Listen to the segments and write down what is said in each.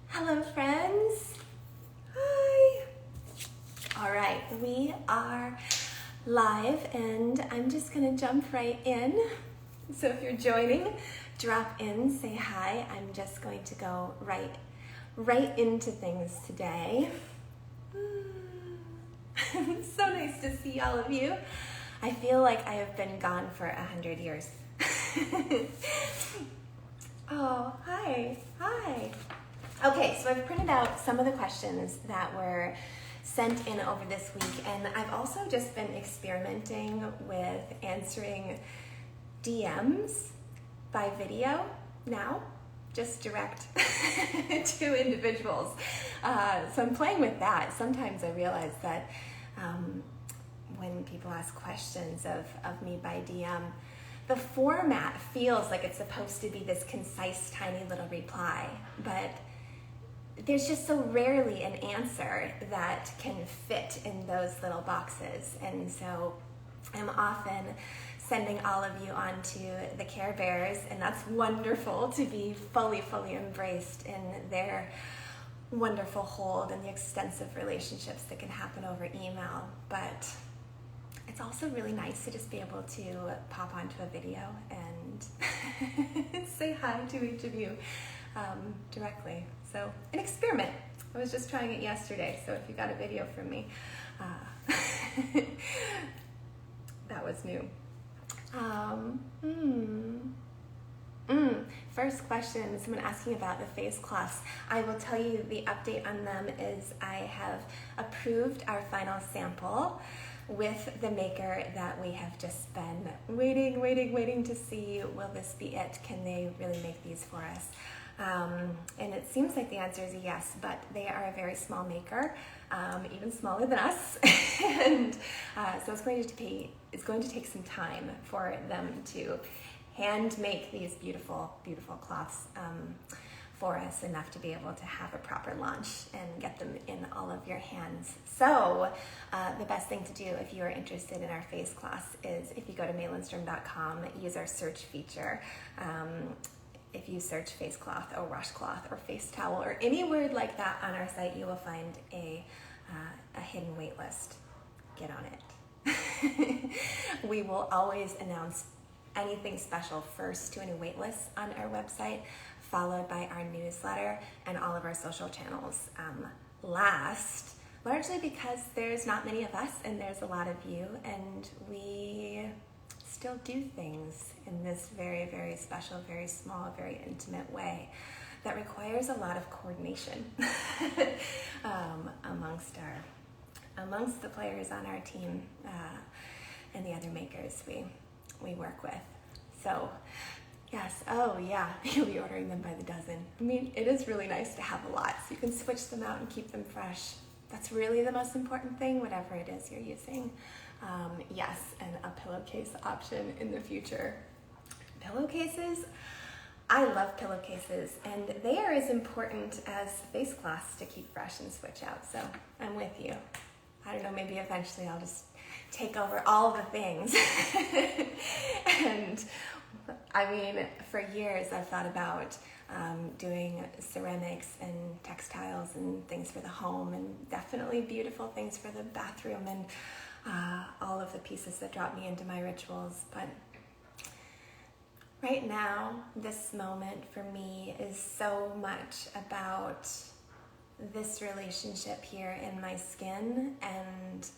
Hello, friends. Hi. All right, we are live, and I'm just gonna jump right in. So if you're joining, drop in, say hi. I'm just going to go right into things today. So nice to see all of you. I feel like I have been gone for 100 years. Oh, hi. Okay, so I've printed out some of the questions that were sent in over this week, and I've also just been experimenting with answering DMs by video now, just direct to individuals. So I'm playing with that. Sometimes I realize that when people ask questions of me by DM, the format feels like it's supposed to be this concise, tiny little reply, but there's just so rarely an answer that can fit in those little boxes. And so I'm often sending all of you onto the Care Bears, and that's wonderful to be fully embraced in their wonderful hold and the extensive relationships that can happen over email. But it's also really nice to just be able to pop onto a video and say hi to each of you directly. So an experiment. I was just trying it yesterday, so if you got a video from me, that was new. First question, someone asking about the face cloths. I will tell you the update on them is I have approved our final sample with the maker that we have just been waiting to see, will this be it? Can they really make these for us? And it seems like the answer is a yes, but they are a very small maker, even smaller than us. And so it's going to take some time for them to hand make these beautiful cloths for us, enough to be able to have a proper launch and get them in all of your hands. So the best thing to do if you are interested in our face cloths is if you go to Lindstrom.com, use our search feature. If you search face cloth or washcloth or face towel or any word like that on our site, you will find a hidden wait list. Get on it. We will always announce anything special first to any wait lists on our website, followed by our newsletter and all of our social channels last, largely because there's not many of us and there's a lot of you, and we still do things in this very special, very small, very intimate way that requires a lot of coordination amongst the players on our team and the other makers we work with. So yes, oh yeah, you'll be ordering them by the dozen. I mean, it is really nice to have a lot so you can switch them out and keep them fresh. That's really the most important thing, whatever it is you're using. Yes, and a pillowcase option in the future. Pillowcases, I love pillowcases, and they are as important as face cloths to keep fresh and switch out, so I'm with you. I don't know, maybe eventually I'll just take over all the things. And I mean, for years I've thought about doing ceramics and textiles and things for the home, and definitely beautiful things for the bathroom, and all of the pieces that drop me into my rituals. But right now, this moment for me is so much about this relationship here in my skin, and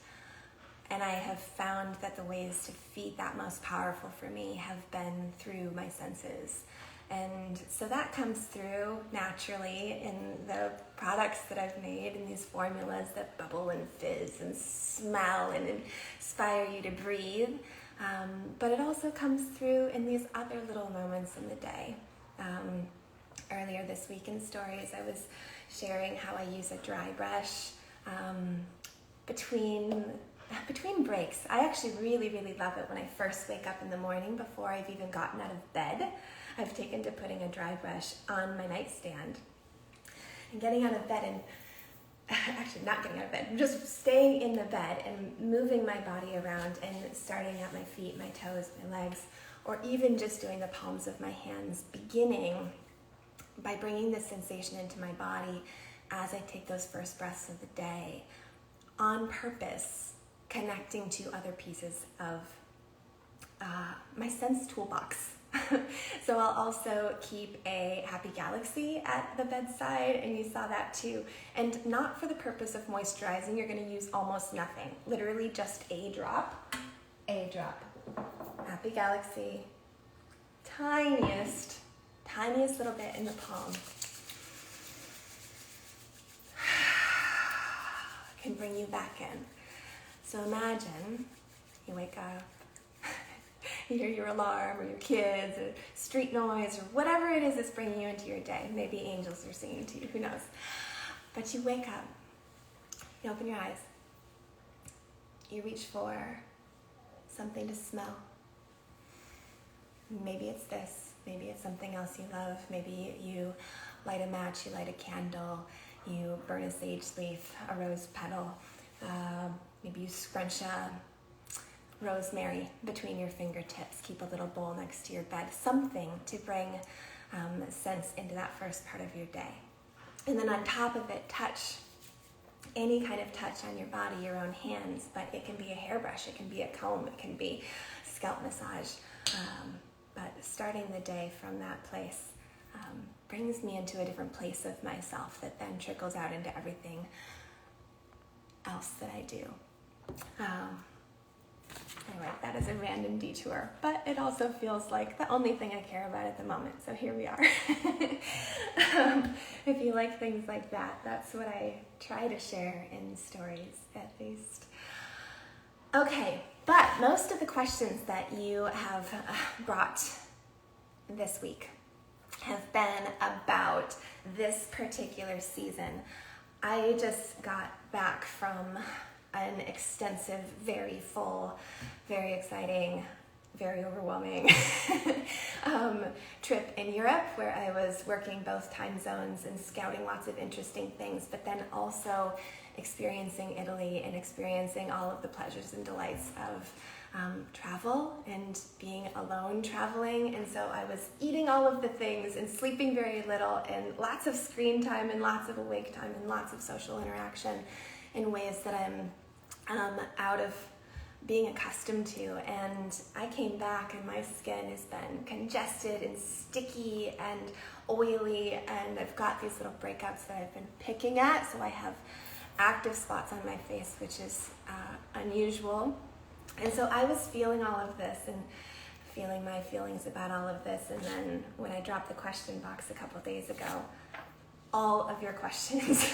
I have found that the ways to feed that most powerful for me have been through my senses. And so that comes through naturally in the products that I've made, and these formulas that bubble and fizz and smell and inspire you to breathe. But it also comes through in these other little moments in the day. Earlier this week in stories, I was sharing how I use a dry brush between breaks. I actually really love it when I first wake up in the morning before I've even gotten out of bed. I've taken to putting a dry brush on my nightstand and getting out of bed, and actually not getting out of bed, just staying in the bed and moving my body around and starting at my feet, my toes, my legs, or even just doing the palms of my hands, beginning by bringing this sensation into my body as I take those first breaths of the day, on purpose, connecting to other pieces of my sense toolbox. So I'll also keep a happy galaxy at the bedside, and you saw that too. And not for the purpose of moisturizing, you're going to use almost nothing. Literally just a drop. A drop. Happy galaxy. Tiniest little bit in the palm. Can bring you back in. So imagine you wake up, you hear your alarm or your kids or street noise or whatever it is that's bringing you into your day. Maybe angels are singing to you, who knows. But you wake up, you open your eyes, you reach for something to smell. Maybe it's this, maybe it's something else you love. Maybe you light a match, you light a candle, you burn a sage leaf, a rose petal. Maybe you scrunch a rosemary between your fingertips. Keep a little bowl next to your bed. Something to bring sense into that first part of your day. And then on top of it, touch. Any kind of touch on your body, your own hands, but it can be a hairbrush, it can be a comb, it can be scalp massage. But starting the day from that place brings me into a different place of myself that then trickles out into everything else that I do. Anyway, that is a random detour, but it also feels like the only thing I care about at the moment, so here we are. If you like things like that, that's what I try to share in stories, at least. Okay, but most of the questions that you have brought this week have been about this particular season. I just got back from an extensive, very full, very exciting, very overwhelming trip in Europe, where I was working both time zones and scouting lots of interesting things, but then also experiencing Italy and experiencing all of the pleasures and delights of travel and being alone traveling. And so I was eating all of the things and sleeping very little, and lots of screen time and lots of awake time and lots of social interaction in ways that I'm out of being accustomed to. And I came back and my skin has been congested and sticky and oily, and I've got these little breakouts that I've been picking at, so I have active spots on my face, which is unusual. And so I was feeling all of this and feeling my feelings about all of this, and then when I dropped the question box a couple days ago, all of your questions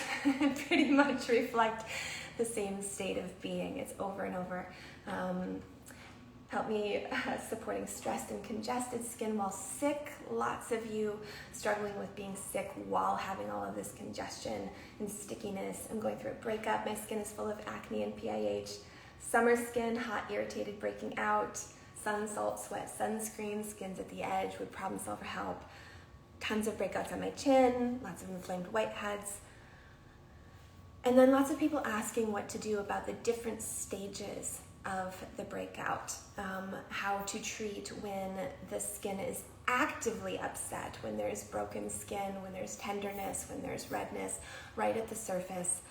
pretty much reflect the same state of being. It's over and over. Help me supporting stressed and congested skin while sick. Lots of you struggling with being sick while having all of this congestion and stickiness. I'm going through a breakup. My skin is full of acne and PIH. Summer skin, hot, irritated, breaking out. Sun, salt, sweat, sunscreen, skin's at the edge, would problem solve for help. Tons of breakouts on my chin, lots of inflamed whiteheads. And then lots of people asking what to do about the different stages of the breakout, how to treat when the skin is actively upset, when there's broken skin, when there's tenderness, when there's redness right at the surface,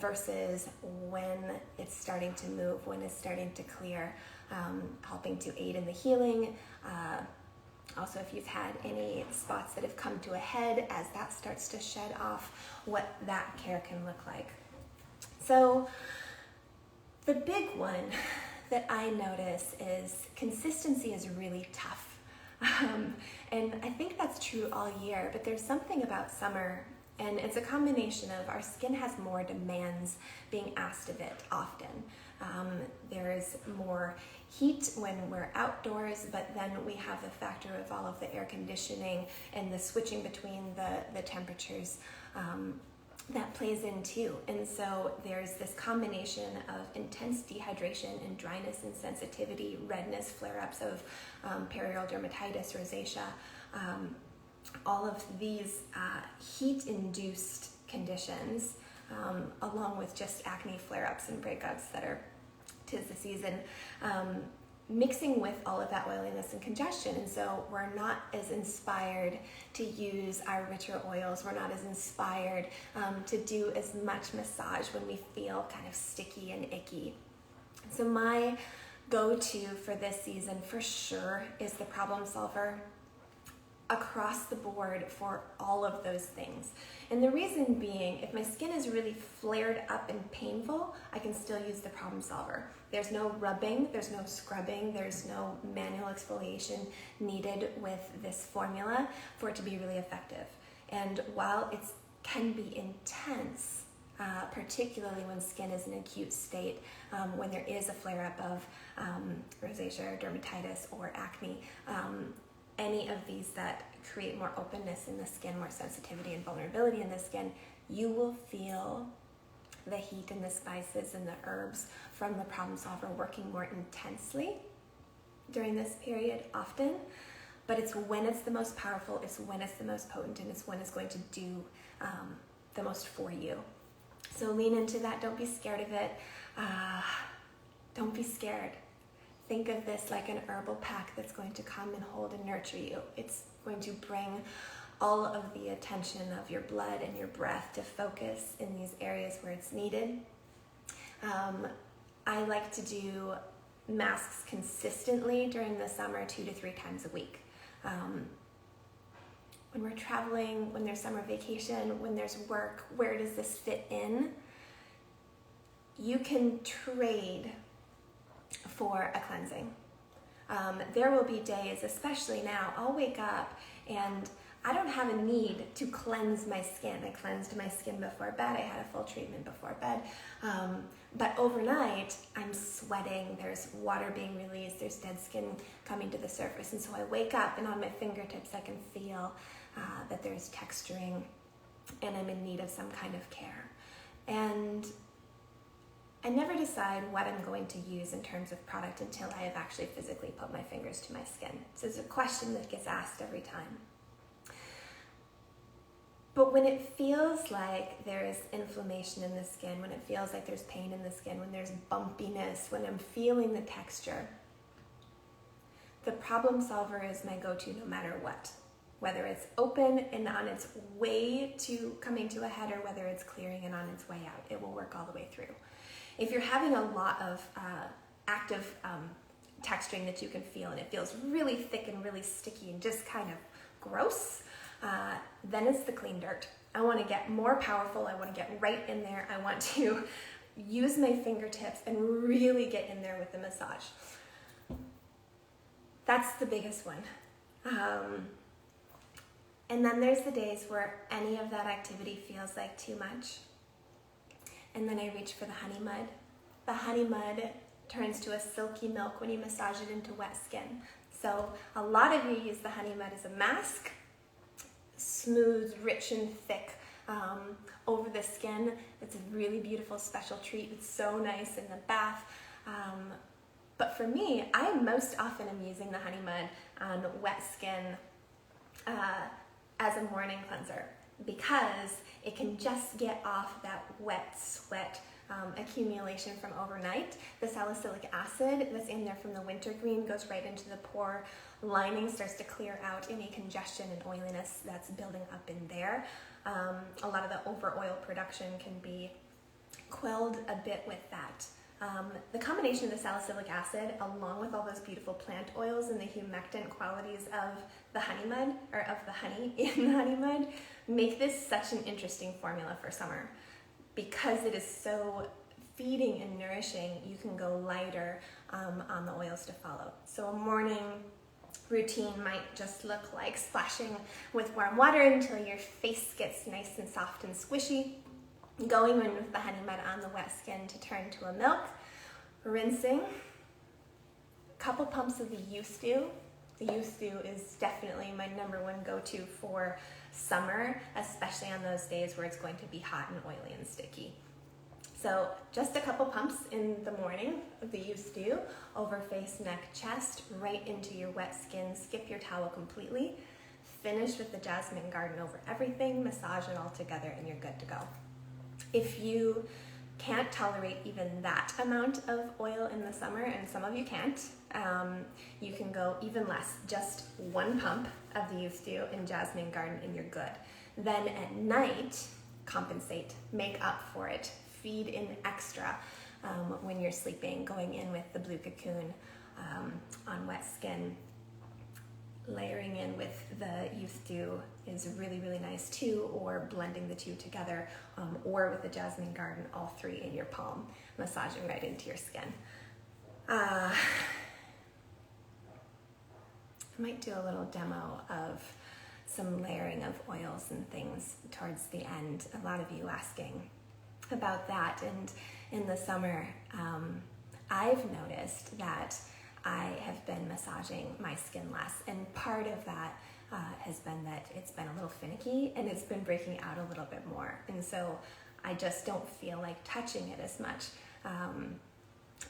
versus when it's starting to move, when it's starting to clear, helping to aid in the healing. Also, if you've had any spots that have come to a head, as that starts to shed off, what that care can look like. So the big one that I notice is consistency is really tough. And I think that's true all year, but there's something about summer, and it's a combination of our skin has more demands being asked of it often. There's more heat when we're outdoors, but then we have the factor of all of the air conditioning and the switching between the temperatures that plays in too. And so there's this combination of intense dehydration and dryness and sensitivity, redness, flare-ups of perioral dermatitis, rosacea, all of these heat-induced conditions, along with just acne flare-ups and breakouts that are 'tis the season, mixing with all of that oiliness and congestion. And so we're not as inspired to use our richer oils. We're not as inspired to do as much massage when we feel kind of sticky and icky. So my go-to for this season for sure is the Problem Solver, across the board for all of those things. And the reason being, if my skin is really flared up and painful, I can still use the Problem Solver. There's no rubbing, there's no scrubbing, there's no manual exfoliation needed with this formula for it to be really effective. And while it can be intense, particularly when skin is in an acute state, when there is a flare-up of rosacea or dermatitis or acne, any of these that create more openness in the skin, more sensitivity and vulnerability in the skin, you will feel the heat and the spices and the herbs from the Problem Solver working more intensely during this period often. But it's when it's the most powerful, it's when it's the most potent, and it's when it's going to do the most for you. So lean into that. Don't be scared of it. Don't be scared. Think of this like an herbal pack that's going to come and hold and nurture you. It's going to bring all of the attention of your blood and your breath to focus in these areas where it's needed. I like to do masks consistently during the summer 2 to 3 times a week. When we're traveling, when there's summer vacation, when there's work, where does this fit in? You can trade for a cleansing. There will be days, especially now, I'll wake up and I don't have a need to cleanse my skin. I cleansed my skin before bed. I had a full treatment before bed. But overnight, I'm sweating. There's water being released. There's dead skin coming to the surface. And so I wake up and on my fingertips, I can feel that there's texturing and I'm in need of some kind of care. And I never decide what I'm going to use in terms of product until I have actually physically put my fingers to my skin. So it's a question that gets asked every time. But when it feels like there is inflammation in the skin, when it feels like there's pain in the skin, when there's bumpiness, when I'm feeling the texture, the Problem Solver is my go-to no matter what. Whether it's open and on its way to coming to a head or whether it's clearing and on its way out, it will work all the way through. If you're having a lot of active texturing that you can feel and it feels really thick and really sticky and just kind of gross, then it's the clean dirt. I want to get more powerful. I want to get right in there. I want to use my fingertips and really get in there with the massage. That's the biggest one. And then there's the days where any of that activity feels like too much. And then I reach for the honey mud. The honey mud turns to a silky milk when you massage it into wet skin. So a lot of you use the honey mud as a mask, smooth, rich, and thick over the skin. It's a really beautiful special treat. It's so nice in the bath. But for me, I most often am using the honey mud on wet skin as a morning cleanser because it can just get off that wet sweat accumulation from overnight. The salicylic acid that's in there from the wintergreen goes right into the pore lining, starts to clear out any congestion and oiliness that's building up in there. A lot of the over oil production can be quelled a bit with that. The combination of the salicylic acid along with all those beautiful plant oils and the humectant qualities of the honey mud, or of the honey in the honey mud, make this such an interesting formula for summer. Because it is so feeding and nourishing, you can go lighter on the oils to follow. So a morning routine might just look like splashing with warm water until your face gets nice and soft and squishy, going in with the honey mud on the wet skin to turn to a milk, rinsing, a couple pumps of the Youth Dew. The Youth Dew is definitely my number one go-to for summer, especially on those days where it's going to be hot and oily and sticky. So just a couple pumps in the morning of the Youth Dew over face, neck, chest, right into your wet skin. Skip your towel completely. Finish with the Jasmine Garden over everything, massage it all together, and you're good to go. If you can't tolerate even that amount of oil in the summer, and some of you can't, you can go even less. Just 1 pump of the Youth Dew in Jasmine Garden and you're good. Then at night, compensate, make up for it, feed in extra when you're sleeping, going in with the Blue Cocoon on wet skin. Layering in with the Youth Dew is really, really nice too, or blending the two together, or with the Jasmine Garden, all 3 in your palm, massaging right into your skin. I might do a little demo of some layering of oils and things towards the end. A lot of you asking about that, and in the summer, I've noticed that I have been massaging my skin less, and part of that has been that it's been a little finicky and it's been breaking out a little bit more, and so I just don't feel like touching it as much.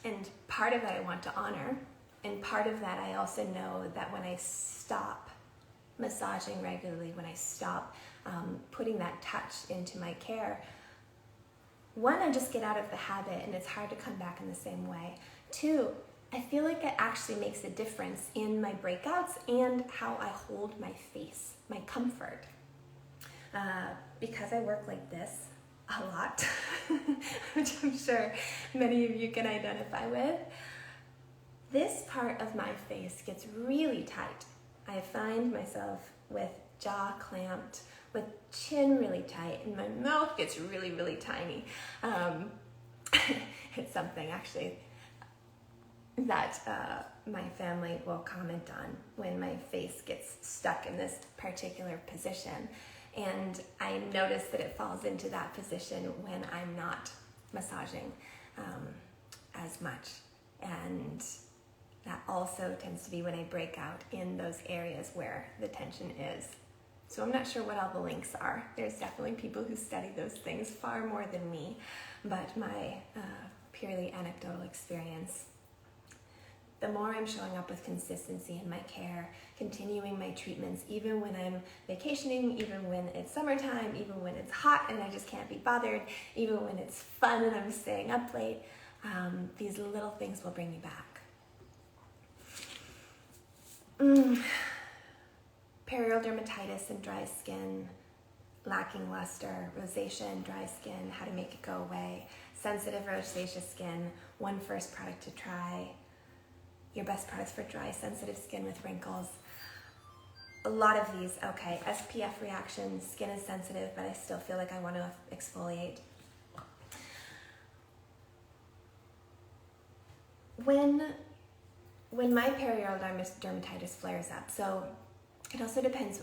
And part of that I want to honor, and part of that I also know that when I stop massaging regularly, when I stop putting that touch into my care, 1, I just get out of the habit and it's hard to come back in the same way. 2, I feel like it actually makes a difference in my breakouts and how I hold my face, my comfort. Because I work like this a lot, which I'm sure many of you can identify with, this part of my face gets really tight. I find myself with jaw clamped, with chin really tight, and my mouth gets really, really tiny. It's something actually that my family will comment on when my face gets stuck in this particular position. And I notice that it falls into that position when I'm not massaging as much. And that also tends to be when I break out in those areas where the tension is. So I'm not sure what all the links are. There's definitely people who study those things far more than me, but my purely anecdotal experience, the more I'm showing up with consistency in my care, continuing my treatments, even when I'm vacationing, even when it's summertime, even when it's hot and I just can't be bothered, even when it's fun and I'm staying up late, these little things will bring me back. Perioral dermatitis and dry skin, lacking luster, rosacea and dry skin, how to make it go away, sensitive rosacea skin, one first product to try, your best products for dry, sensitive skin with wrinkles. A lot of these, okay, SPF reactions, skin is sensitive, but I still feel like I want to exfoliate. When my perioral dermatitis flares up, so it also depends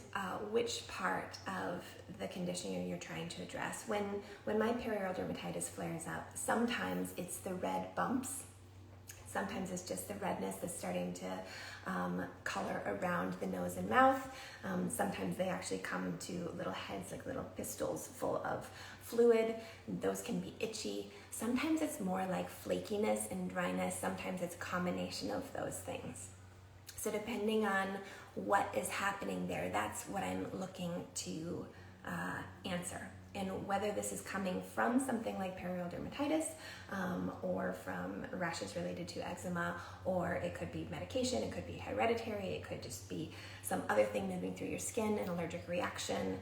which part of the condition you're trying to address. When my perioral dermatitis flares up, sometimes it's the red bumps. Sometimes it's just the redness that's starting to color around the nose and mouth. Sometimes they actually come to little heads, like little pistols full of fluid. Those can be itchy. Sometimes it's more like flakiness and dryness. Sometimes it's a combination of those things. So depending on what is happening there, that's what I'm looking to answer. And whether this is coming from something like perioral dermatitis or from rashes related to eczema, or it could be medication, it could be hereditary, it could just be some other thing moving through your skin, an allergic reaction.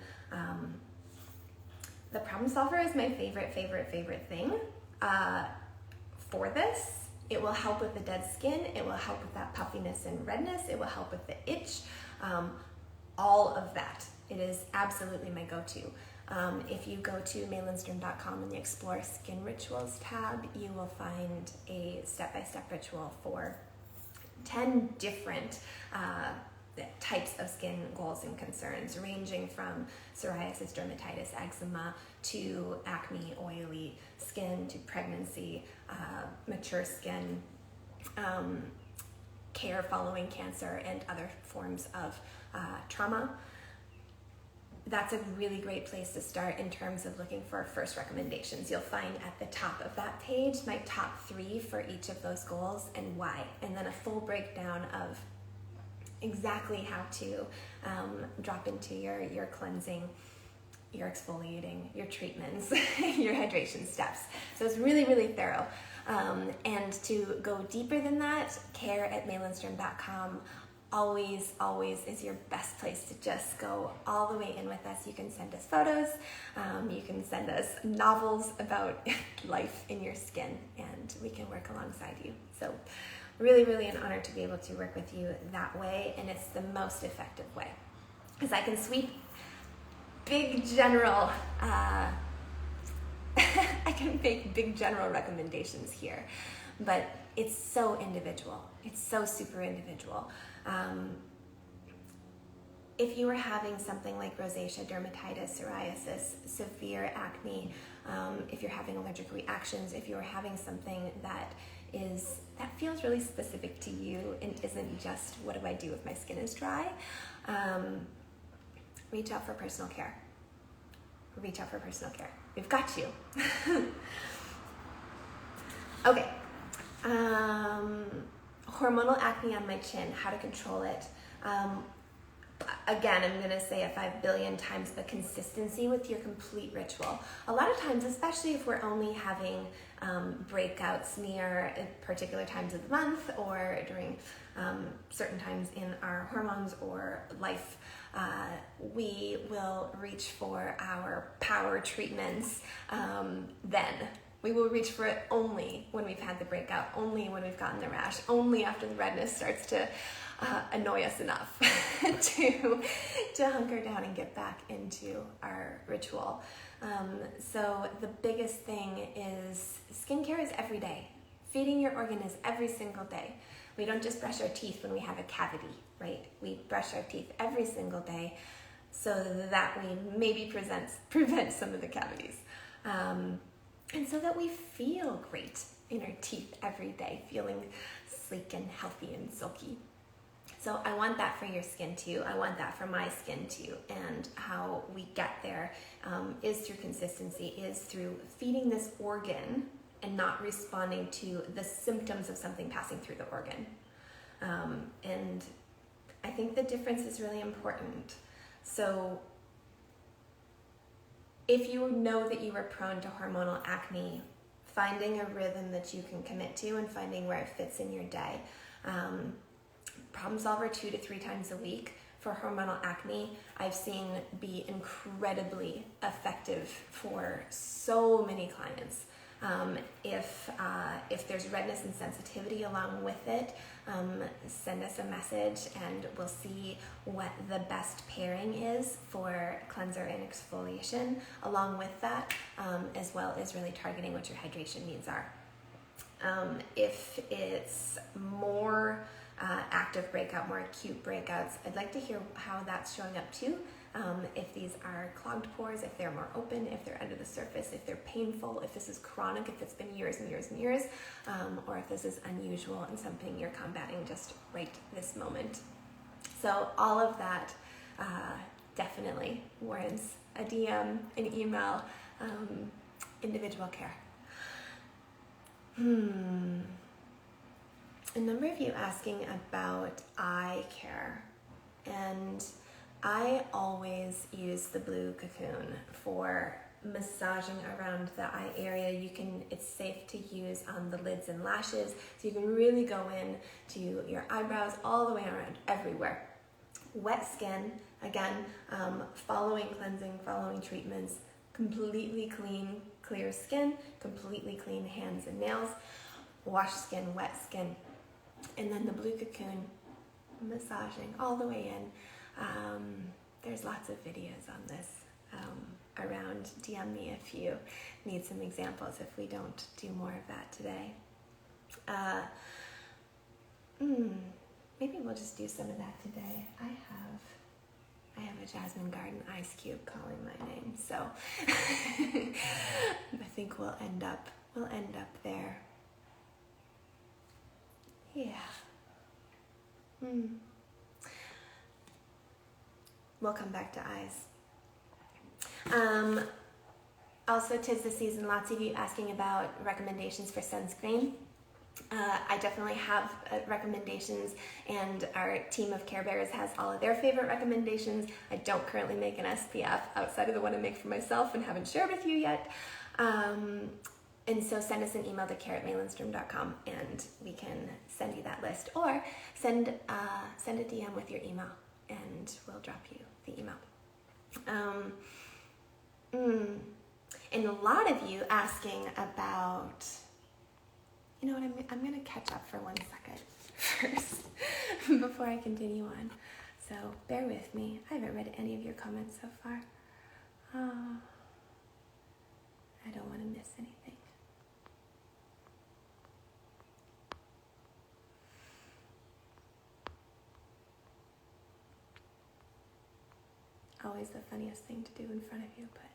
The problem solver is my favorite thing for this. It will help with the dead skin, it will help with that puffiness and redness, it will help with the itch, all of that. It is absolutely my go-to. If you go to Lindstrom.com in the Explore Skin Rituals tab, you will find a step-by-step ritual for 10 different types of skin goals and concerns, ranging from psoriasis, dermatitis, eczema, to acne, oily skin, to pregnancy, mature skin, care following cancer, and other forms of trauma. That's a really great place to start in terms of looking for first recommendations. You'll find at the top of that page my top 3 for each of those goals and why, and then a full breakdown of exactly how to drop into your cleansing your exfoliating, your treatments, your hydration steps. So it's really, really thorough. And to go deeper than that, care@lindstrom.com always is your best place to just go all the way in with us. You can send us photos, you can send us novels about life in your skin, and we can work alongside you. So really, really an honor to be able to work with you that way, and it's the most effective way. Because I can sweep big general, I can make big general recommendations here, but it's so individual. It's so super individual. If you are having something like rosacea, dermatitis, psoriasis, severe acne, if you're having allergic reactions, if you're having something that feels really specific to you and isn't just what do I do if my skin is dry, reach out for personal care. Reach out for personal care. We've got you. Okay. Hormonal acne on my chin, how to control it. Again, I'm going to say it 5 billion times, the consistency with your complete ritual. A lot of times, especially if we're only having breakouts near particular times of the month or during certain times in our hormones or life, we will reach for our power treatments then. We will reach for it only when we've had the breakout, only when we've gotten the rash, only after the redness starts to annoy us enough to hunker down and get back into our ritual. So the biggest thing is skincare is every day. Feeding your organ is every single day. We don't just brush our teeth when we have a cavity, right? We brush our teeth every single day so that we maybe prevent some of the cavities. And so that we feel great in our teeth every day, feeling sleek and healthy and silky. So I want that for your skin too. I want that for my skin too. And how we get there is through consistency, is through feeding this organ and not responding to the symptoms of something passing through the organ. And I think the difference is really important. So if you know that you are prone to hormonal acne, finding a rhythm that you can commit to and finding where it fits in your day. Problem solver 2 to 3 times a week for hormonal acne, I've seen be incredibly effective for so many clients. If there's redness and sensitivity along with it, send us a message and we'll see what the best pairing is for cleanser and exfoliation along with that, as well as really targeting what your hydration needs are. If it's more active breakout, more acute breakouts, I'd like to hear how that's showing up too. If these are clogged pores, if they're more open, if they're under the surface, if they're painful, if this is chronic, if it's been years and years and years, or if this is unusual and something you're combating just right this moment. So all of that definitely warrants a DM, an email, individual care. A number of you asking about eye care, and I always use the blue cocoon for massaging around the eye area. It's safe to use on the lids and lashes, so you can really go in to your eyebrows all the way around everywhere. Wet skin, again, following cleansing, following treatments, completely clean, clear skin, completely clean hands and nails, wash skin, wet skin, and then the blue cocoon massaging all the way in. There's lots of videos on this around. DM me if you need some examples if we don't do more of that today. Maybe we'll just do some of that today. I have a Jasmine Garden ice cube calling my name, so I think we'll end up there. Yeah. We'll come back to eyes. Also, 'tis the season. Lots of you asking about recommendations for sunscreen. I definitely have recommendations, and our team of Care Bears has all of their favorite recommendations. I don't currently make an SPF outside of the one I make for myself and haven't shared with you yet. And so send us an email to care@lindstrom.com and we can send you that list, or send a DM with your email and we'll drop you the email. And a lot of you asking about, you know what, I'm going to catch up for 1 second first before I continue on. So bear with me. I haven't read any of your comments so far. I don't want to miss anything. Always the funniest thing to do in front of you, but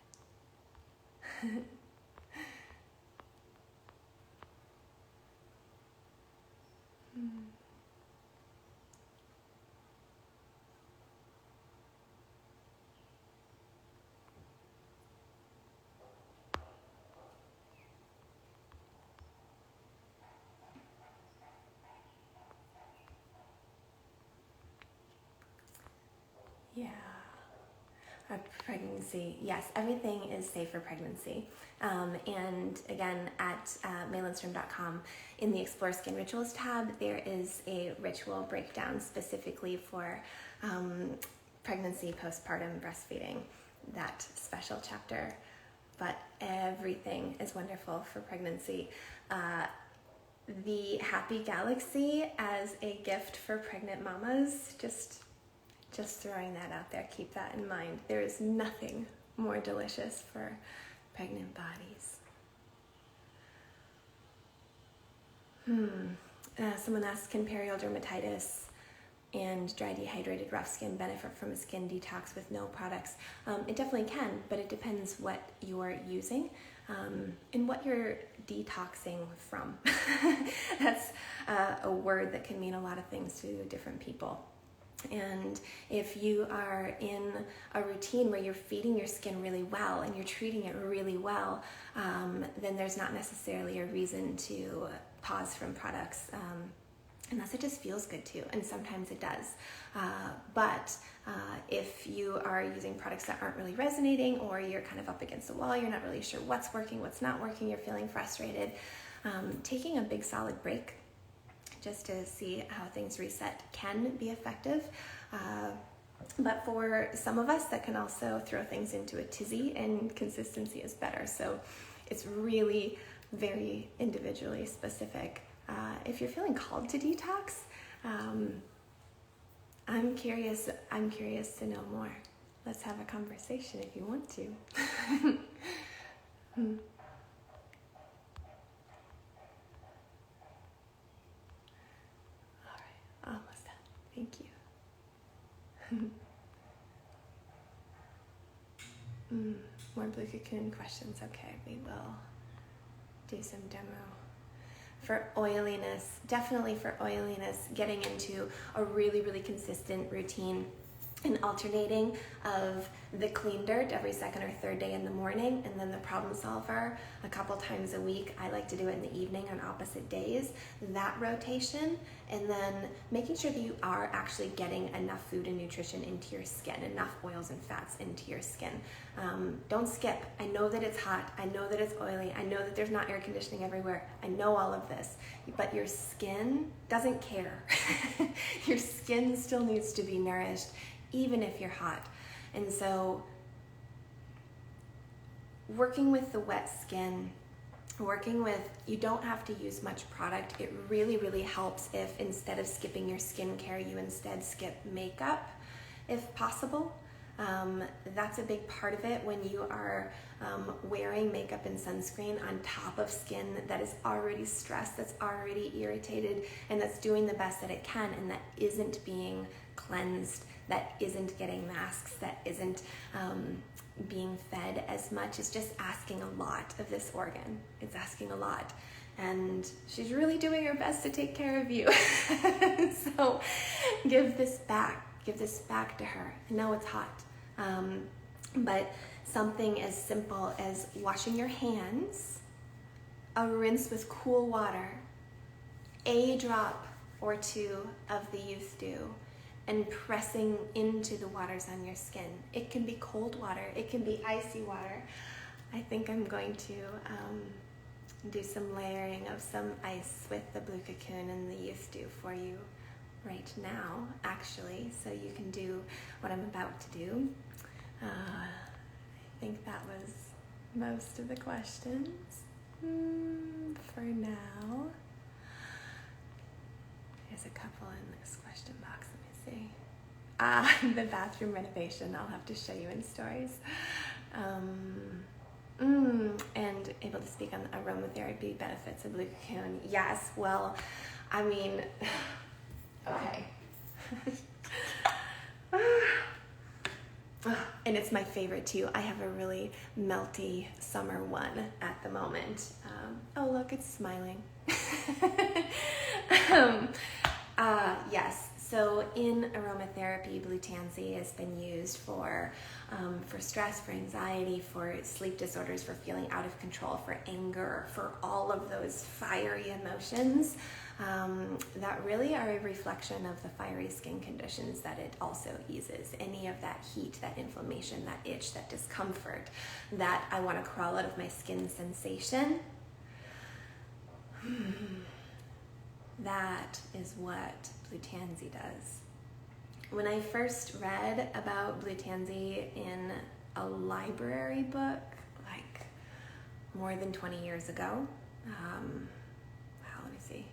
yeah. A pregnancy, yes, everything is safe for pregnancy. And again, at lindstrom.com, in the Explore Skin Rituals tab, there is a ritual breakdown specifically for pregnancy, postpartum, breastfeeding, that special chapter. But everything is wonderful for pregnancy. The Happy Galaxy as a gift for pregnant mamas, just throwing that out there. Keep that in mind. There is nothing more delicious for pregnant bodies. Someone asked, can perioral dermatitis and dry, dehydrated, rough skin benefit from a skin detox with no products? It definitely can, but it depends what you're using and what you're detoxing from. That's a word that can mean a lot of things to different people. And if you are in a routine where you're feeding your skin really well and you're treating it really well, then there's not necessarily a reason to pause from products, unless it just feels good to, and sometimes it does. But if you are using products that aren't really resonating, or you're kind of up against the wall, you're not really sure what's working, what's not working, you're feeling frustrated, taking a big solid break just to see how things reset can be effective. But for some of us, that can also throw things into a tizzy, and consistency is better. So it's really very individually specific. If you're feeling called to detox, I'm curious to know more. Let's have a conversation if you want to. Almost done. Thank you. More blue cocoon questions. Okay, we will do some demo. For oiliness, definitely for oiliness, getting into a really, really consistent routine and alternating of the clean dirt every second or third day in the morning, and then the problem solver a couple times a week. I like to do it in the evening on opposite days. That rotation, and then making sure that you are actually getting enough food and nutrition into your skin, enough oils and fats into your skin. Don't skip. I know that it's hot. I know that it's oily. I know that there's not air conditioning everywhere. I know all of this, but your skin doesn't care. Your skin still needs to be nourished, even if you're hot. And so working with the wet skin, you don't have to use much product. It really, really helps if instead of skipping your skincare, you instead skip makeup, if possible. That's a big part of it when you are wearing makeup and sunscreen on top of skin that is already stressed, that's already irritated, and that's doing the best that it can, and that isn't being cleansed, that isn't getting masks, that isn't being fed as much. It's just asking a lot of this organ. It's asking a lot. And she's really doing her best to take care of you. So give this back. Give this back to her. I know it's hot. But something as simple as washing your hands, a rinse with cool water, a drop or two of the youth dew and pressing into the waters on your skin. It can be cold water, it can be icy water. I think I'm going to do some layering of some ice with the blue cocoon and the youth dew for you right now, actually, so you can do what I'm about to do. I think that was most of the questions for now. There's a couple in this question box. Let me see. The bathroom renovation, I'll have to show you in stories. And able to speak on the aromatherapy benefits of blue cocoon. Yes, well, I mean, okay. And it's my favorite too. I have a really melty summer one at the moment. Oh, look, it's smiling. Yes, so in aromatherapy, blue tansy has been used for stress, for anxiety, for sleep disorders, for feeling out of control, for anger, for all of those fiery emotions that really are a reflection of the fiery skin conditions that it also eases. Any of that heat, that inflammation, that itch, that discomfort, that I want to crawl out of my skin sensation. That is what blue tansy does. When I first read about blue tansy in a library book, like more than 20 years ago, let me see,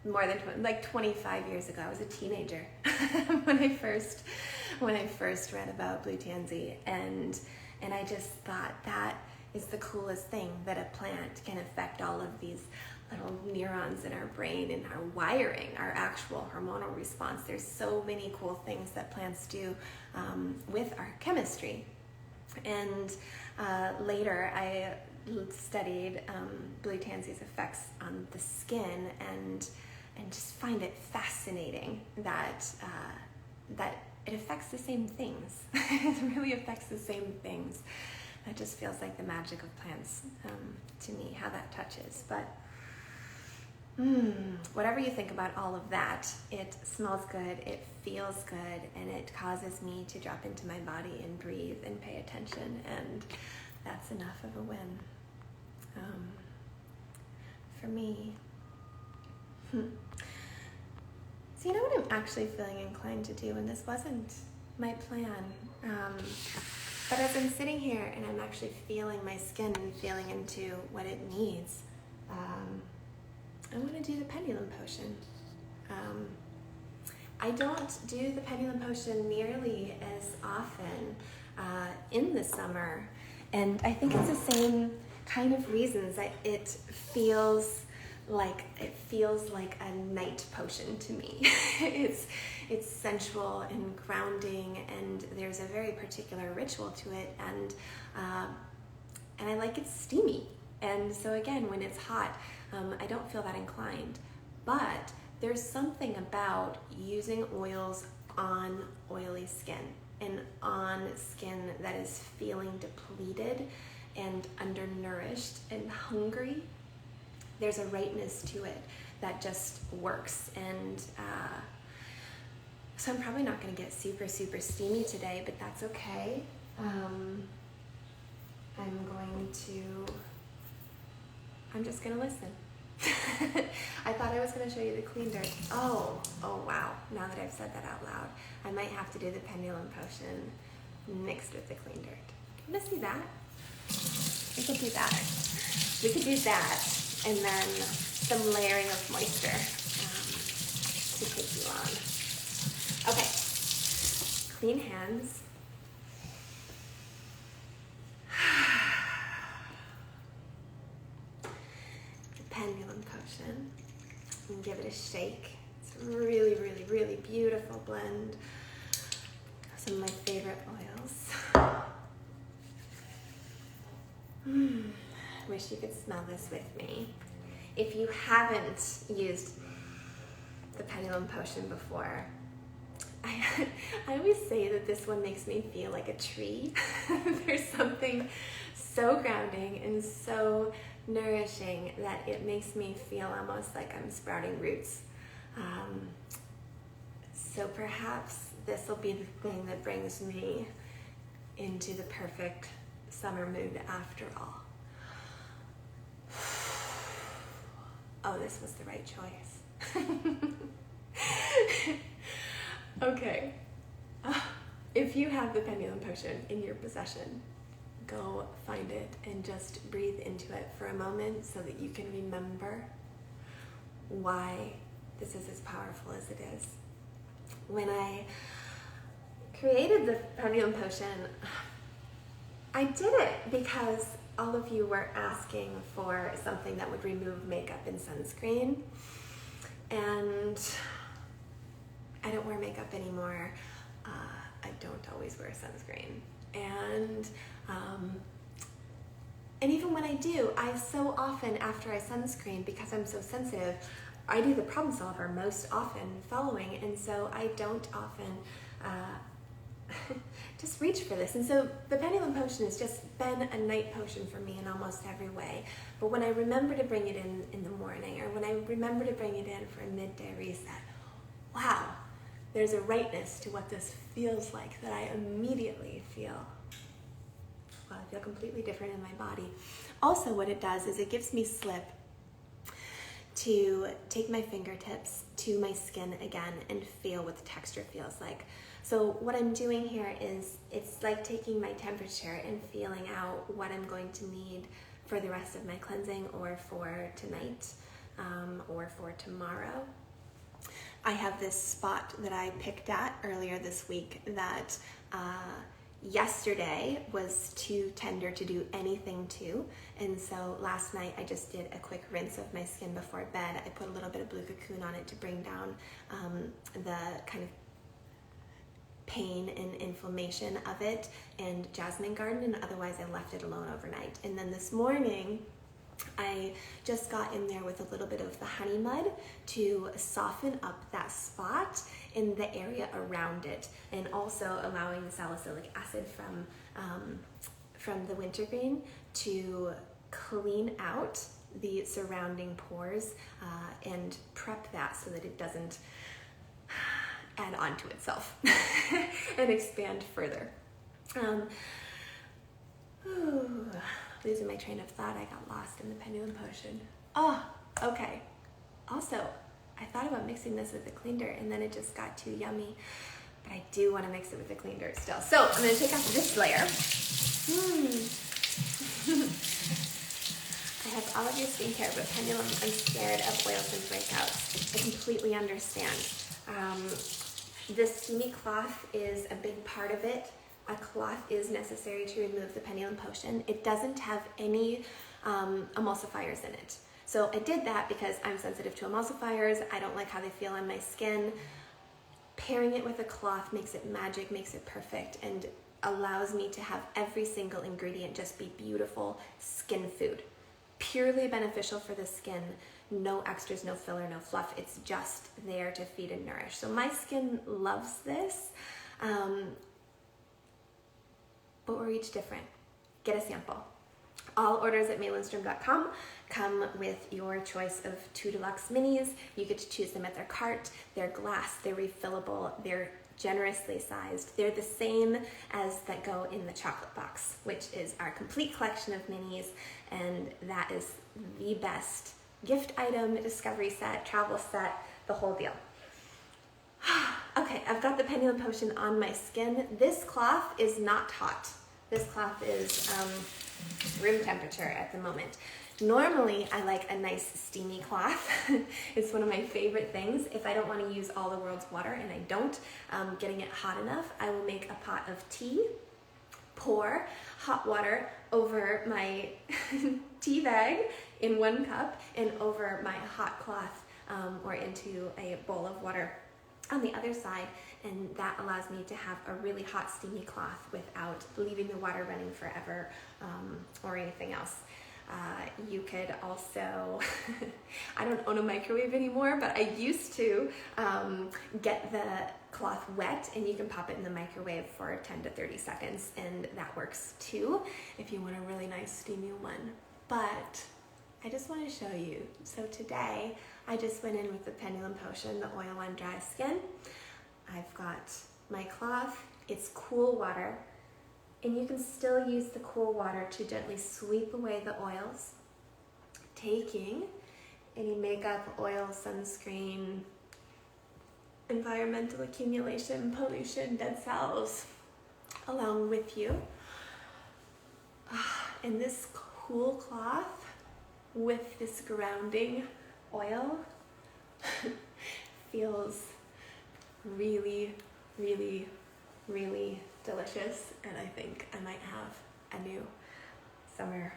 more than 25 years ago, I was a teenager when I first read about blue tansy, and I just thought that is the coolest thing, that a plant can affect all of these little neurons in our brain and our wiring, our actual hormonal response. There's so many cool things that plants do with our chemistry. And later I studied blue tansy's effects on the skin and just find it fascinating that it affects the same things. It really affects the same things. That just feels like the magic of plants to me, how that touches. But whatever you think about all of that, it smells good, it feels good, and it causes me to drop into my body and breathe and pay attention, and that's enough of a win for me. So you know what I'm actually feeling inclined to do, and this wasn't my plan, but as I'm sitting here and I'm actually feeling my skin and feeling into what it needs, I want to do the Pendulum Potion. I don't do the Pendulum Potion nearly as often in the summer, and I think it's the same kind of reasons. That it feels like a night potion to me. It's sensual and grounding, and there's a very particular ritual to it, and I like it steamy. And so again, when it's hot, I don't feel that inclined, but there's something about using oils on oily skin and on skin that is feeling depleted and undernourished and hungry. There's a rightness to it that just works. And so I'm probably not going to get super, super steamy today, but that's okay. I'm just going to listen. I thought I was going to show you the clean dirt. Oh wow. Now that I've said that out loud, I might have to do the Pendulum Potion mixed with the clean dirt. You want to see that? We could do that. We could do that, and then some layering of moisture to take you on. Okay. Clean hands. Pendulum Potion, and give it a shake. It's a really, really, really beautiful blend. Some of my favorite oils. Wish you could smell this with me. If you haven't used the Pendulum Potion before, I always say that this one makes me feel like a tree. There's something so grounding and so nourishing that it makes me feel almost like I'm sprouting roots. So perhaps this will be the thing that brings me into the perfect summer mood after all. Oh, this was the right choice. Okay. If you have the Pendulum Potion in your possession, go find it and just breathe into it for a moment so that you can remember why this is as powerful as it is. When I created the Pendulum Potion, I did it because all of you were asking for something that would remove makeup and sunscreen, and I don't wear makeup anymore. I don't always wear sunscreen, and even when I do, I so often after I sunscreen, because I'm so sensitive, I do the problem solver most often following, and so I don't often just reach for this. And so the Pendulum Potion has just been a night potion for me in almost every way. But when I remember to bring it in the morning, or when I remember to bring it in for a midday reset, wow, there's a rightness to what this feels like that I immediately feel. Well, I feel completely different in my body. Also, what it does is it gives me slip to take my fingertips to my skin again and feel what the texture feels like. So what I'm doing here is it's like taking my temperature and feeling out what I'm going to need for the rest of my cleansing, or for tonight, or for tomorrow. I have this spot that I picked at earlier this week that yesterday was too tender to do anything to, and so last night I just did a quick rinse of my skin before bed. I put a little bit of blue cocoon on it to bring down the kind of pain and inflammation of it, and Jasmine Garden, and otherwise I left it alone overnight. And then this morning I just got in there with a little bit of the honey mud to soften up that spot in the area around it, and also allowing the salicylic acid from the wintergreen to clean out the surrounding pores and prep that so that it doesn't add on to itself and expand further. Losing my train of thought, I got lost in the Pendulum Potion. Oh, okay. Also, I thought about mixing this with the clean dirt, and then it just got too yummy. But I do want to mix it with the clean dirt still. So I'm going to take off this layer. I have all of your skincare, but Pendulum, I'm scared of oils and breakouts. I completely understand. This steamy cloth is a big part of it. A cloth is necessary to remove the Pendulum Potion. It doesn't have any emulsifiers in it. So I did that because I'm sensitive to emulsifiers. I don't like how they feel on my skin. Pairing it with a cloth makes it magic, makes it perfect, and allows me to have every single ingredient just be beautiful skin food. Purely beneficial for the skin. No extras, no filler, no fluff. It's just there to feed and nourish. So my skin loves this, but we're each different. Get a sample. All orders at Lindstrom.com come with your choice of 2 deluxe minis. You get to choose them at their cart. They're glass, they're refillable, they're generously sized. They're the same as that go in the chocolate box, which is our complete collection of minis, and that is the best gift item, discovery set, travel set, the whole deal. Okay, I've got the Pendulum Potion on my skin. This cloth is not hot. This cloth is room temperature at the moment. Normally, I like a nice steamy cloth. It's one of my favorite things. If I don't want to use all the world's water, and I don't, getting it hot enough, I will make a pot of tea, pour hot water over my tea bag in 1 cup and over my hot cloth, or into a bowl of water on the other side, and that allows me to have a really hot steamy cloth without leaving the water running forever, or anything else. You could also, I don't own a microwave anymore, but I used to get the cloth wet, and you can pop it in the microwave for 10 to 30 seconds, and that works too if you want a really nice steamy one. But I just want to show you. So today I just went in with the Pendulum Potion, the oil on dry skin. I've got my cloth, it's cool water, and you can still use the cool water to gently sweep away the oils, taking any makeup, oil, sunscreen, environmental accumulation, pollution, dead cells along with you. And this cool cloth with this grounding oil feels really, really, really delicious, and I think I might have a new summer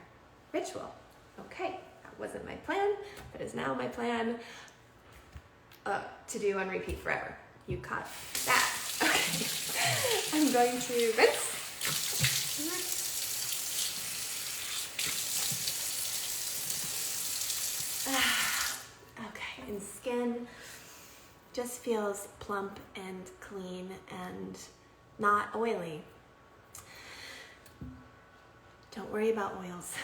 ritual. Okay, that wasn't my plan, but is now my plan to do on repeat forever. You caught that. Okay, I'm going to rinse. Okay, and skin just feels plump and clean and not oily. Don't worry about oils.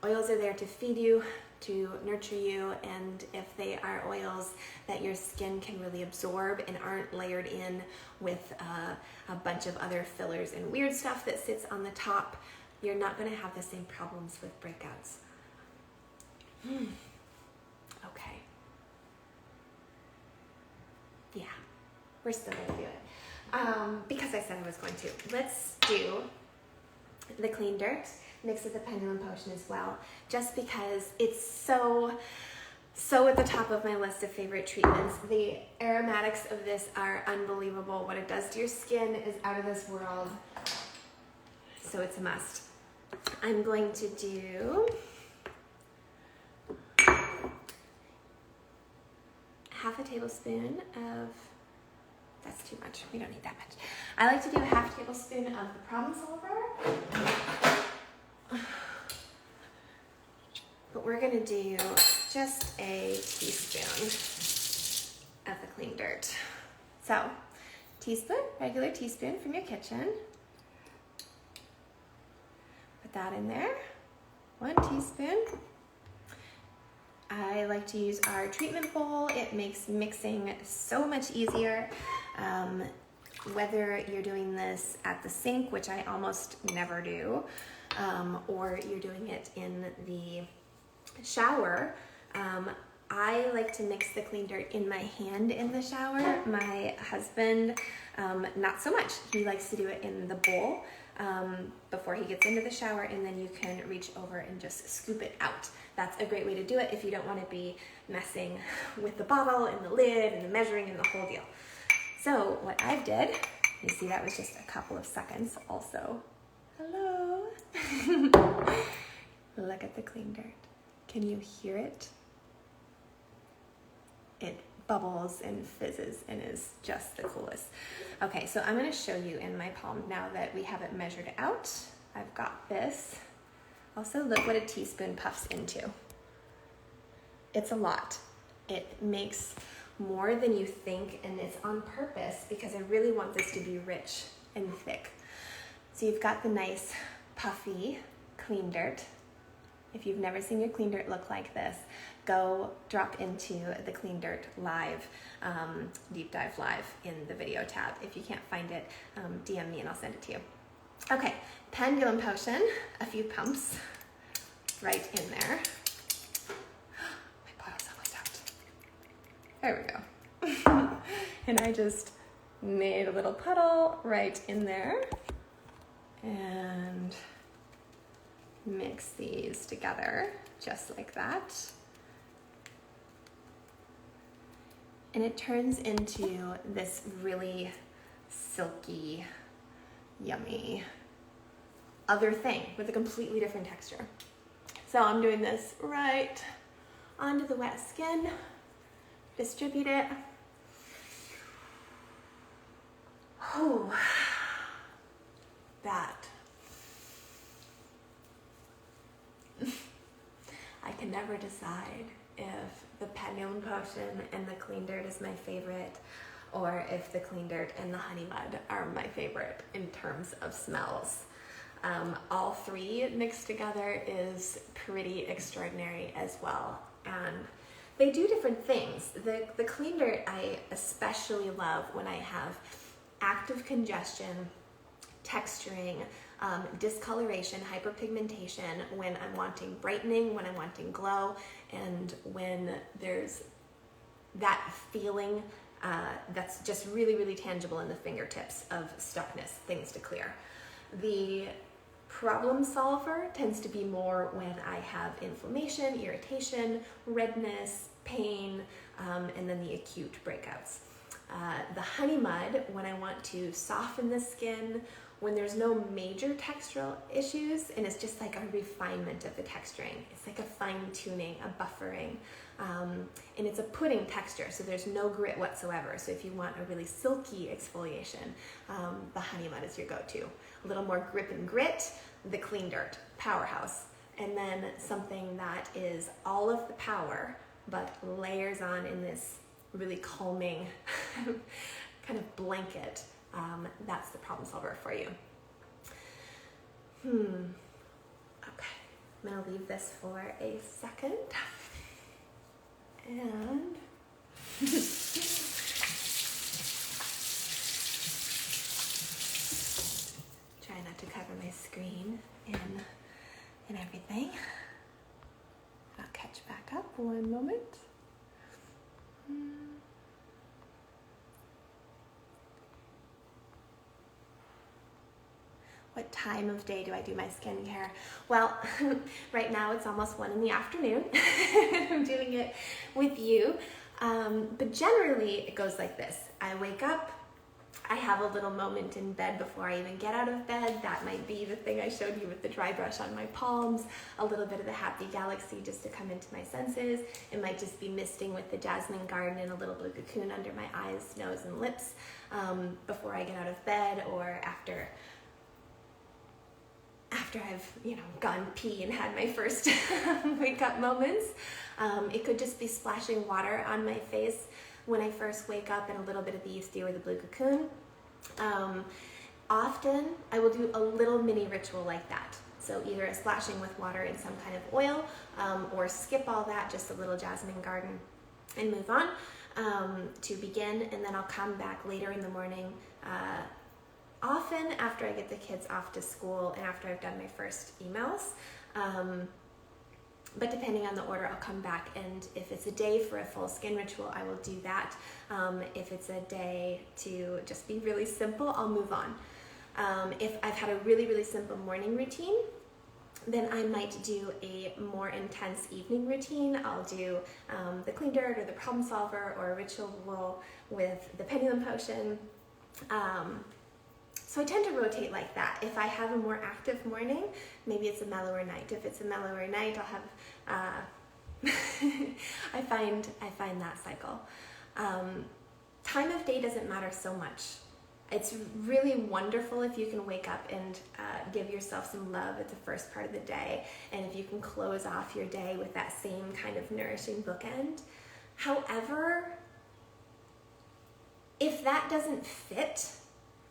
Oils are there to feed you, to nurture you, and if they are oils that your skin can really absorb and aren't layered in with a bunch of other fillers and weird stuff that sits on the top, you're not going to have the same problems with breakouts. Okay. Yeah, we're still going to do it. Because I said I was going to. Let's do the clean dirt. Mix with the Pendulum Potion as well, just because it's so at the top of my list of favorite treatments. The aromatics of this are unbelievable. What it does to your skin is out of this world, so it's a must. I'm going to do half a tablespoon of, that's too much, we don't need that much. I like to do a half tablespoon of the problem solver. But we're going to do just a teaspoon of the clean dirt. So, teaspoon, regular teaspoon from your kitchen. Put that in there. 1 teaspoon. I like to use our treatment bowl. It makes mixing so much easier. Whether you're doing this at the sink, which I almost never do, or you're doing it in the shower, I like to mix the clean dirt in my hand in the shower. My husband, not so much. He likes to do it in the bowl before he gets into the shower, and then you can reach over and just scoop it out. That's a great way to do it if you don't want to be messing with the bottle and the lid and the measuring and the whole deal. So what I did, you see that was just a couple of seconds also. Hello. Look at the clean dirt. Can you hear it? It bubbles and fizzes and is just the coolest. Okay, so I'm going to show you in my palm now that we have it measured out. I've got this. Also, look what a teaspoon puffs into. It's a lot. It makes more than you think, and it's on purpose because I really want this to be rich and thick. So you've got the nice puffy clean dirt. If you've never seen your clean dirt look like this, go drop into the clean dirt live, deep dive live in the video tab. If you can't find it, DM me and I'll send it to you. Okay, Pendulum Potion, a few pumps right in there. My bottle's almost out. There we go. And I just made a little puddle right in there and mix these together just like that. And it turns into this really silky, yummy other thing with a completely different texture. So I'm doing this right onto the wet skin, distribute it. Oh, that. I can never decide if the Pendulum Potion and the clean dirt is my favorite, or if the clean dirt and the honey mud are my favorite in terms of smells. All three mixed together is pretty extraordinary as well. And they do different things. The clean dirt I especially love when I have active congestion, texturing, discoloration, hyperpigmentation, when I'm wanting brightening, when I'm wanting glow, and when there's that feeling that's just really, really tangible in the fingertips of stuckness, things to clear. The problem solver tends to be more when I have inflammation, irritation, redness, pain, and then the acute breakouts. The honey mud, when I want to soften the skin, when there's no major textural issues, and it's just like a refinement of the texturing. It's like a fine tuning, a buffering, and it's a pudding texture, so there's no grit whatsoever. So if you want a really silky exfoliation, the honey mud is your go-to. A little more grip and grit, the clean dirt, powerhouse. And then something that is all of the power, but layers on in this really calming kind of blanket. That's the problem solver for you. Okay, I'm gonna leave this for a second. And try not to cover my screen and everything. I'll catch back up one moment. What time of day do I do my skincare? Well, right now it's almost 1 p.m. I'm doing it with you. But generally it goes like this. I wake up, I have a little moment in bed before I even get out of bed. That might be the thing I showed you with the dry brush on my palms, a little bit of the Happy Galaxy just to come into my senses. It might just be misting with the Jasmine Garden and a little blue cocoon under my eyes, nose, and lips before I get out of bed, or after I've, gone pee and had my first wake up moments. It could just be splashing water on my face when I first wake up, and a little bit of the yeasty or the blue cocoon. Often I will do a little mini ritual like that. So either a splashing with water in some kind of oil, or skip all that, just a little Jasmine Garden and move on to begin. And then I'll come back later in the morning, often after I get the kids off to school and after I've done my first emails. But depending on the order, I'll come back, and if it's a day for a full skin ritual, I will do that. If it's a day to just be really simple, I'll move on. If I've had a really, really simple morning routine, then I might do a more intense evening routine. I'll do the clean dirt or the problem solver, or a ritual with the Pendulum Potion. So I tend to rotate like that. If I have a more active morning, maybe it's a mellower night. If it's a mellower night, I'll have, I find that cycle. Time of day doesn't matter so much. It's really wonderful if you can wake up and give yourself some love at the first part of the day, and if you can close off your day with that same kind of nourishing bookend. However, if that doesn't fit,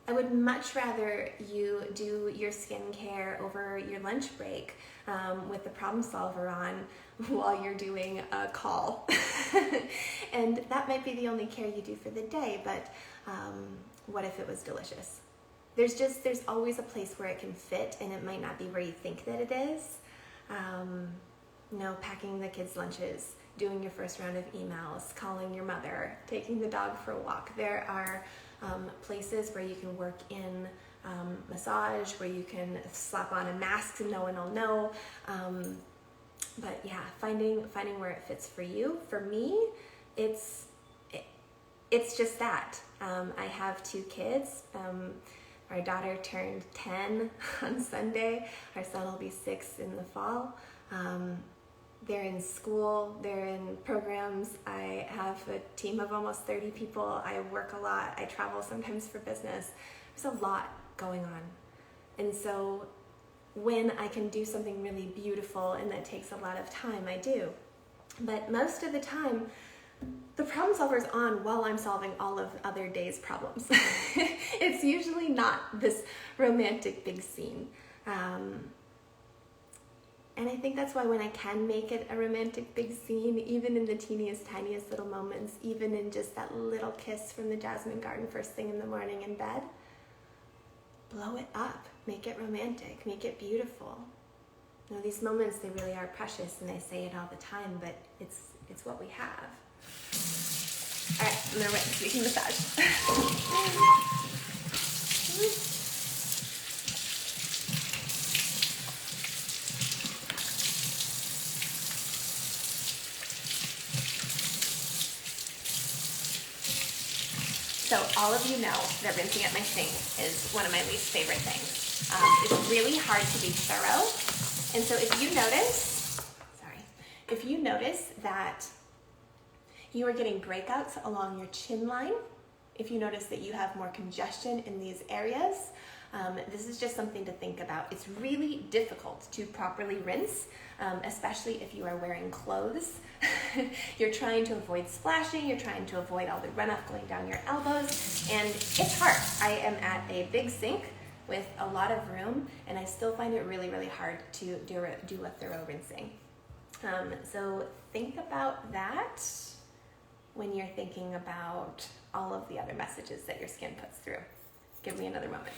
I would much rather you do your skincare over your lunch break with the problem solver on while you're doing a call. And that might be the only care you do for the day, but what if it was delicious? There's always a place where it can fit, and it might not be where you think that it is. Packing the kids' lunches, doing your first round of emails, calling your mother, taking the dog for a walk. There are places where you can work in massage, where you can slap on a mask and no one will know. But yeah, finding where it fits for you. For me, it's just that. I have 2 kids. Our daughter turned 10 on Sunday. Our son will be 6 in the fall. They're in school, they're in programs. I have a team of almost 30 people. I work a lot. I travel sometimes for business. There's a lot going on. And so when I can do something really beautiful and that takes a lot of time, I do. But most of the time, the problem solver's on while I'm solving all of other day's problems. It's usually not this romantic big scene. And I think that's why when I can make it a romantic big scene, even in the teeniest, tiniest little moments, even in just that little kiss from the Jasmine Garden first thing in the morning in bed, blow it up, make it romantic, make it beautiful. You know, these moments, they really are precious, and I say it all the time, but it's what we have. All right, I'm gonna rinse, we can massage. So all of you know that rinsing at my sink is one of my least favorite things. It's really hard to be thorough. And so if you notice that you are getting breakouts along your chin line, if you notice that you have more congestion in these areas, this is just something to think about. It's really difficult to properly rinse, especially if you are wearing clothes. You're trying to avoid splashing, you're trying to avoid all the runoff going down your elbows, and it's hard. I am at a big sink with a lot of room, and I still find it really, really hard to do a thorough rinsing. So think about that when you're thinking about all of the other messages that your skin puts through. Give me another moment.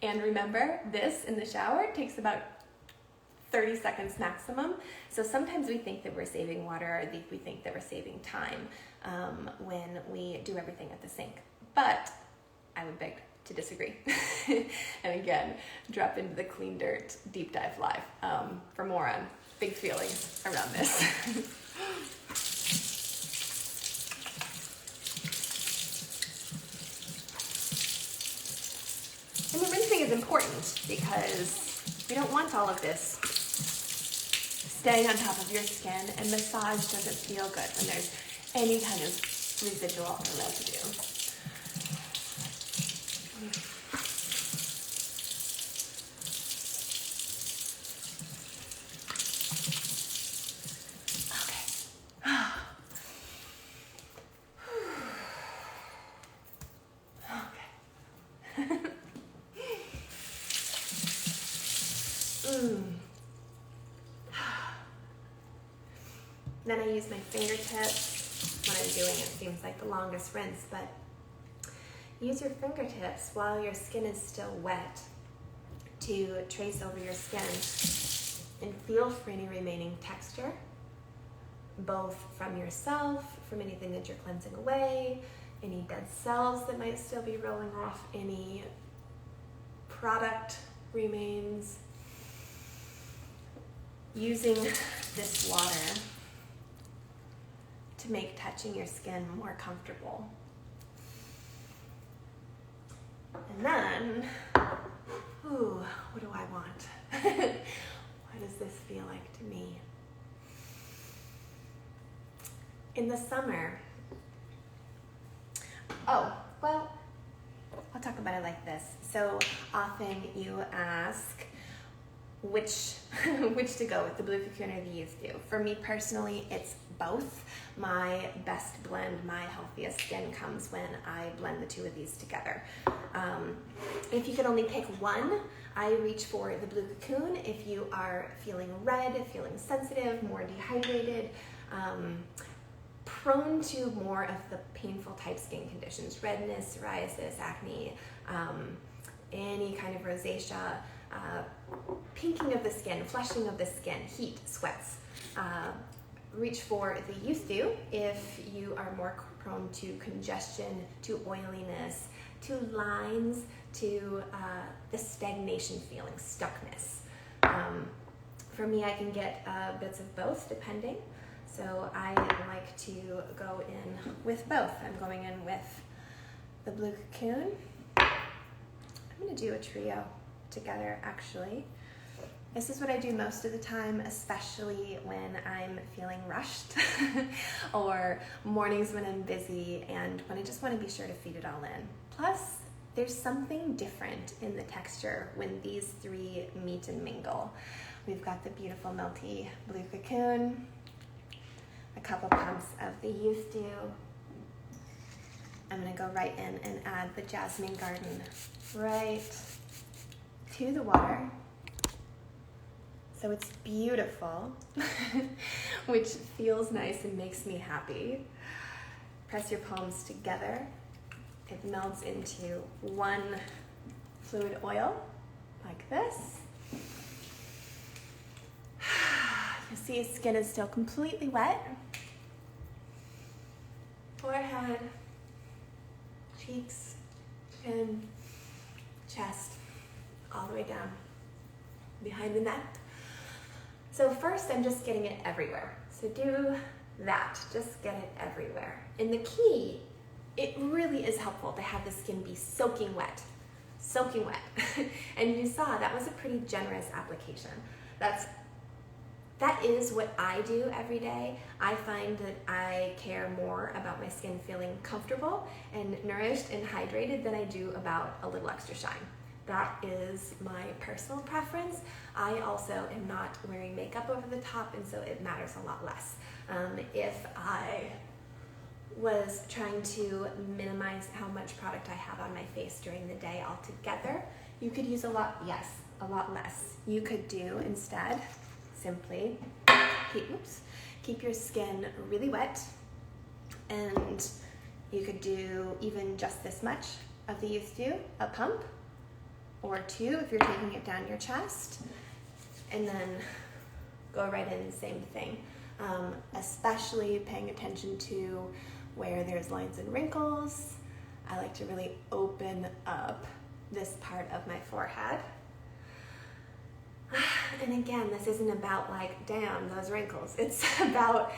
And remember, this in the shower takes about 30 seconds maximum. So sometimes we think that we're saving water, or we think that we're saving time when we do everything at the sink. But I would beg to disagree. And again, drop into the Clean Dirt Deep Dive Live for more on big feelings around this. And the rinsing is important because we don't want all of this staying on top of your skin, and massage doesn't feel good when there's any kind of residual or residue. Then I use my fingertips when I'm doing it. Seems like the longest rinse, but use your fingertips while your skin is still wet to trace over your skin and feel for any remaining texture, both from yourself, from anything that you're cleansing away, any dead cells that might still be rolling off, any product remains. Using this water to make touching your skin more comfortable. And then, what do I want? What does this feel like to me? In the summer, I'll talk about it like this. So often you ask which to go with, the Blue Cocoon or the Youth Dew. For me personally, it's both. My best blend, my healthiest skin comes when I blend the two of these together. If you could only pick one, I reach for the Blue Cocoon. If you are feeling red, feeling sensitive, more dehydrated, prone to more of the painful type skin conditions, redness, psoriasis, acne, any kind of rosacea, pinking of the skin, flushing of the skin, heat, sweats. Reach for the Youth Dew if you are more prone to congestion, to oiliness, to lines, to the stagnation feeling, stuckness. For me, I can get bits of both depending. So I like to go in with both. I'm going in with the Blue Cocoon. I'm going to do a trio together actually. This is what I do most of the time, especially when I'm feeling rushed or mornings when I'm busy and when I just want to be sure to feed it all in. Plus, there's something different in the texture when these three meet and mingle. We've got the beautiful melty Blue Cocoon, a couple pumps of the youth dew. I'm gonna go right in and add the Jasmine Garden right to the water. So it's beautiful, which feels nice and makes me happy. Press your palms together. It melts into one fluid oil, like this. You see skin is still completely wet. Forehead, cheeks, chin, chest, all the way down behind the neck. So first I'm just getting it everywhere. So do that, just get it everywhere. And the key, it really is helpful to have the skin be soaking wet. Soaking wet. And you saw that was a pretty generous application. That is what I do every day. I find that I care more about my skin feeling comfortable and nourished and hydrated than I do about a little extra shine. That is my personal preference. I also am not wearing makeup over the top, and so it matters a lot less. If I was trying to minimize how much product I have on my face during the day altogether, you could use a lot less. You could do instead simply keep your skin really wet, and you could do even just this much of the youth dew, a pump or two if you're taking it down your chest, and then go right in, same thing. Especially paying attention to where there's lines and wrinkles. I like to really open up this part of my forehead. And again, this isn't about like, damn, those wrinkles. It's about,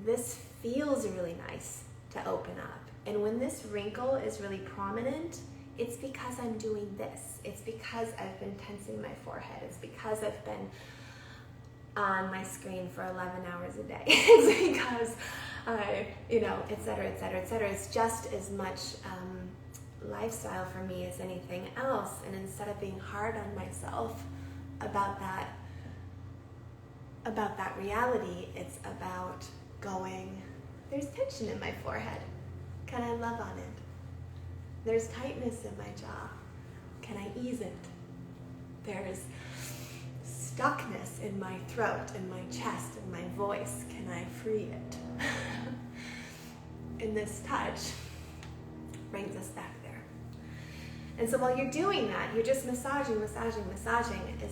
this feels really nice to open up. And when this wrinkle is really prominent, it's because I'm doing this. It's because I've been tensing my forehead. It's because I've been on my screen for 11 hours a day. It's because I, et cetera, et cetera, et cetera. It's just as much lifestyle for me as anything else. And instead of being hard on myself about that reality, it's about going, there's tension in my forehead. Can I love on it? There's tightness in my jaw. Can I ease it? There's stuckness in my throat, in my chest, in my voice. Can I free it? And this touch brings us back there. And so while you're doing that, you're just massaging, as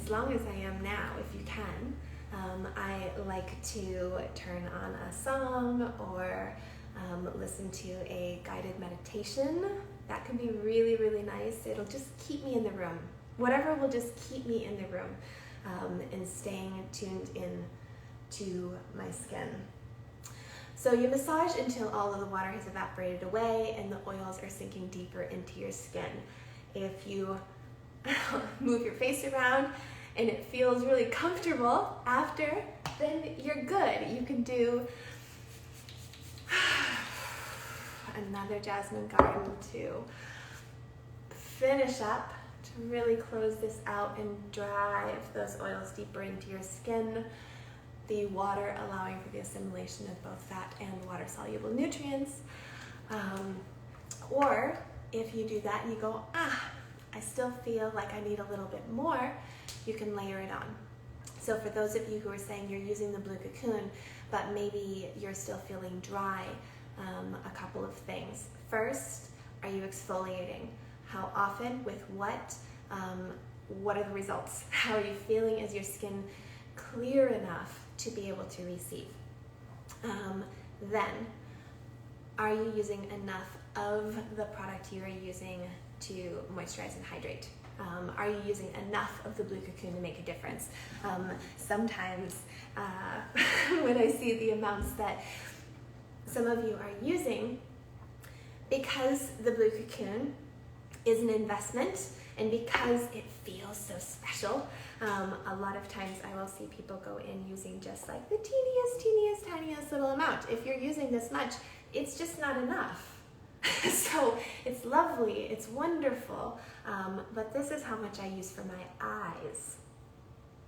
long as I am now, if you can. I like to turn on a song or listen to a guided meditation. That can be really, really nice. It'll just keep me in the room. Whatever will just keep me in the room and staying tuned in to my skin. So you massage until all of the water has evaporated away and the oils are sinking deeper into your skin. If you move your face around and it feels really comfortable after, then you're good. You can do another Jasmine Garden to finish up, to really close this out and drive those oils deeper into your skin. The water allowing for the assimilation of both fat and water-soluble nutrients. Or if you do that and you go, I still feel like I need a little bit more, you can layer it on. So for those of you who are saying you're using the Blue Cocoon, but maybe you're still feeling dry, a couple of things. First, are you exfoliating? How often? With what? What are the results? How are you feeling? Is your skin clear enough to be able to receive? Then, are you using enough of the product you are using to moisturize and hydrate? Are you using enough of the Blue Cocoon to make a difference? Sometimes when I see the amounts that some of you are using, because the Blue Cocoon is an investment and because it feels so special, a lot of times I will see people go in using just like the teeniest, tiniest little amount. If you're using this much, it's just not enough. So it's lovely, it's wonderful, but this is how much I use for my eyes,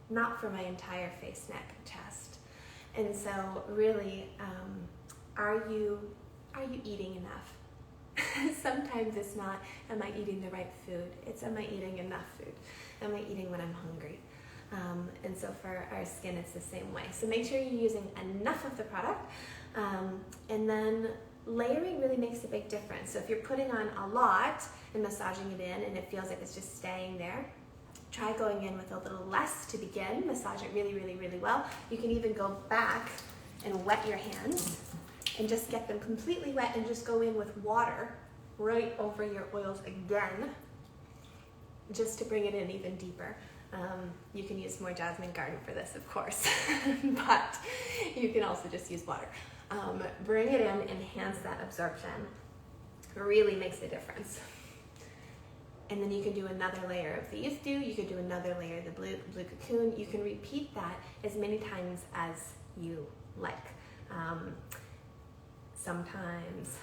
not for my entire face, neck, and chest. And so really, are you eating enough? Sometimes it's not, am I eating the right food? It's, am I eating enough food? Am I eating when I'm hungry? And so for our skin, it's the same way. So make sure you're using enough of the product. And then layering really makes a big difference. So if you're putting on a lot and massaging it in and it feels like it's just staying there, try going in with a little less to begin. Massage it really, really, really well. You can even go back and wet your hands and just get them completely wet and just go in with water right over your oils again, just to bring it in even deeper. You can use more Jasmine Garden for this, of course, but you can also just use water. Bring it in, enhance that absorption. It really makes a difference. And then you can do another layer of the youth dew, you can do another layer of the blue cocoon. You can repeat that as many times as you like. Sometimes,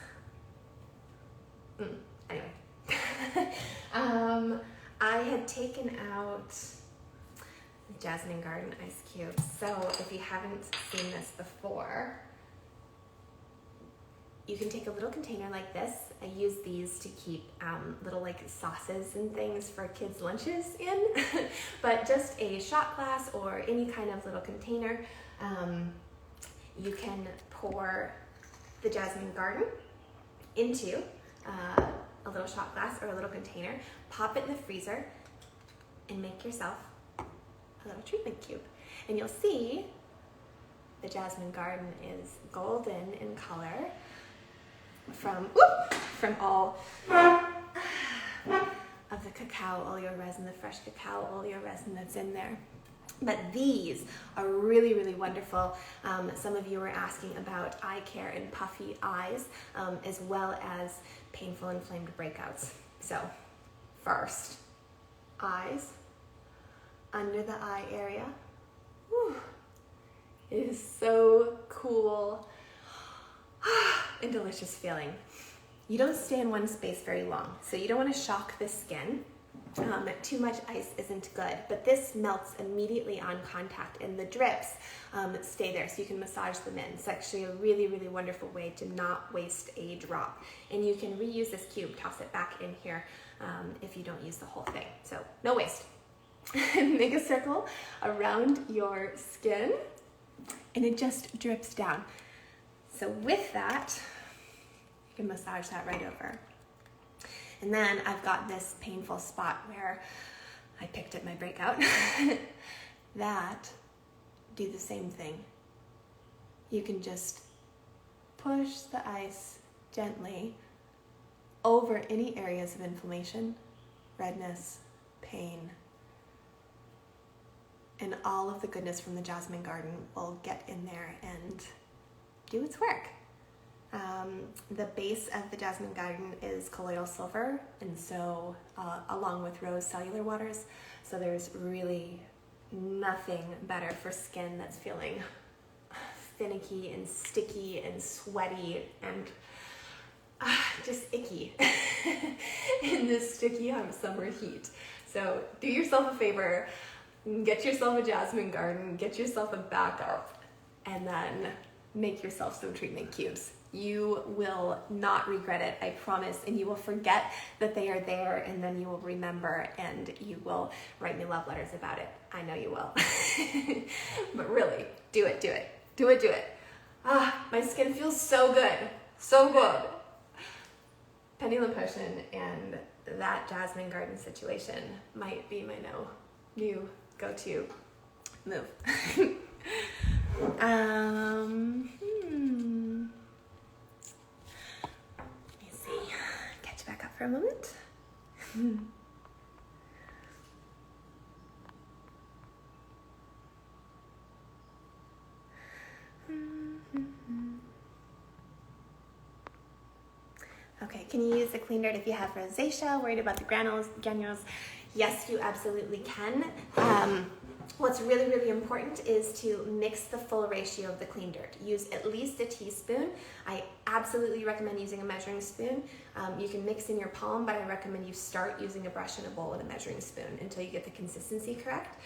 anyway. I had taken out the Jasmine Garden ice cubes. So if you haven't seen this before, you can take a little container like this. I use these to keep little like sauces and things for kids' lunches in, but just a shot glass or any kind of little container. You can pour the Jasmine Garden into a little shot glass or a little container, pop it in the freezer, and make yourself a little treatment cube. And you'll see the Jasmine Garden is golden in color from all of the cacao oleo resin, the fresh cacao oleo resin that's in there. But these are really, really wonderful. Some of you were asking about eye care and puffy eyes, as well as painful inflamed breakouts. So first, eyes, under the eye area. Whew. It is so cool and delicious feeling. You don't stay in one space very long, so you don't want to shock the skin. Too much ice isn't good, but this melts immediately on contact, and the drips stay there, so you can massage them in. It's actually a really, really wonderful way to not waste a drop. And you can reuse this cube, toss it back in here if you don't use the whole thing. So no waste. Make a circle around your skin, and it just drips down. So with that, you can massage that right over. And then I've got this painful spot where I picked at my breakout. That, do the same thing. You can just push the ice gently over any areas of inflammation, redness, pain, and all of the goodness from the Jasmine Garden will get in there and do its work. The base of the Jasmine Garden is colloidal silver, and so along with rose cellular waters, so there's really nothing better for skin that's feeling finicky and sticky and sweaty and just icky in this sticky hot summer heat. So do yourself a favor, get yourself a Jasmine Garden, get yourself a backup, and then make yourself some treatment cubes. You will not regret it, I promise, and you will forget that they are there, and then you will remember, and you will write me love letters about it. I know you will. But really, do it, do it, do it, do it. My skin feels so good, so good. Pendulum Potion and that Jasmine Garden situation might be my new go-to move. Back up for a moment. Okay, can you use the clean dirt if you have rosacea, worried about the granules? Yes, you absolutely can. What's really, really important is to mix the full ratio of the clean dirt. Use at least a teaspoon. I absolutely recommend using a measuring spoon. You can mix in your palm, but I recommend you start using a brush and a bowl and a measuring spoon until you get the consistency correct.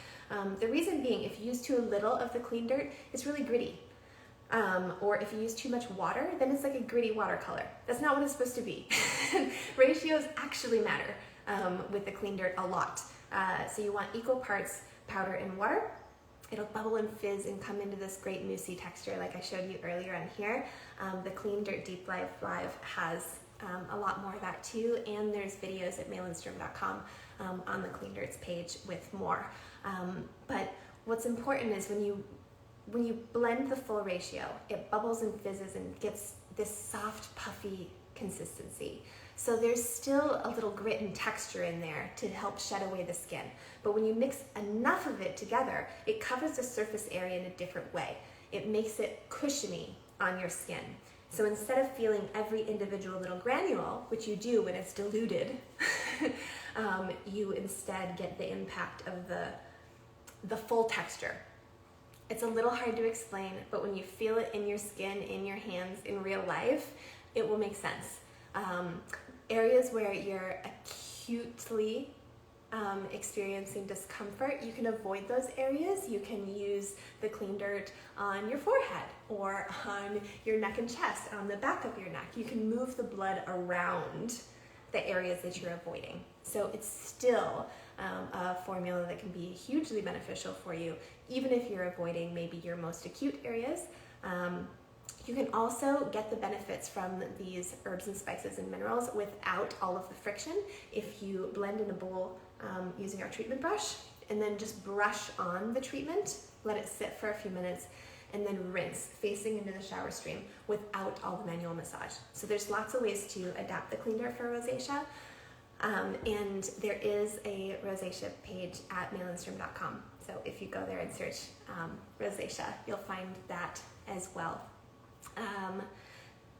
The reason being, if you use too little of the clean dirt, it's really gritty. Or if you use too much water, then it's like a gritty watercolor. That's not what it's supposed to be. Ratios actually matter with the clean dirt a lot. So you want equal parts powder and water. It'll bubble and fizz and come into this great moussey texture like I showed you earlier on here. The Clean Dirt Deep Live has a lot more of that too, and there's videos at lindstrom.com on the Clean Dirts page with more. But what's important is when you blend the full ratio, it bubbles and fizzes and gets this soft, puffy consistency. So there's still a little grit and texture in there to help shed away the skin. But when you mix enough of it together, it covers the surface area in a different way. It makes it cushiony on your skin. So instead of feeling every individual little granule, which you do when it's diluted, you instead get the impact of the full texture. It's a little hard to explain, but when you feel it in your skin, in your hands, in real life, it will make sense. Areas where you're acutely experiencing discomfort, you can avoid those areas. You can use the clean dirt on your forehead or on your neck and chest, on the back of your neck. You can move the blood around the areas that you're avoiding. So it's still a formula that can be hugely beneficial for you, even if you're avoiding maybe your most acute areas. You can also get the benefits from these herbs and spices and minerals without all of the friction if you blend in a bowl using our treatment brush and then just brush on the treatment, let it sit for a few minutes, and then rinse facing into the shower stream without all the manual massage. So there's lots of ways to adapt the clean dirt for rosacea. And there is a rosacea page at lindstrom.com. So if you go there and search rosacea, you'll find that as well.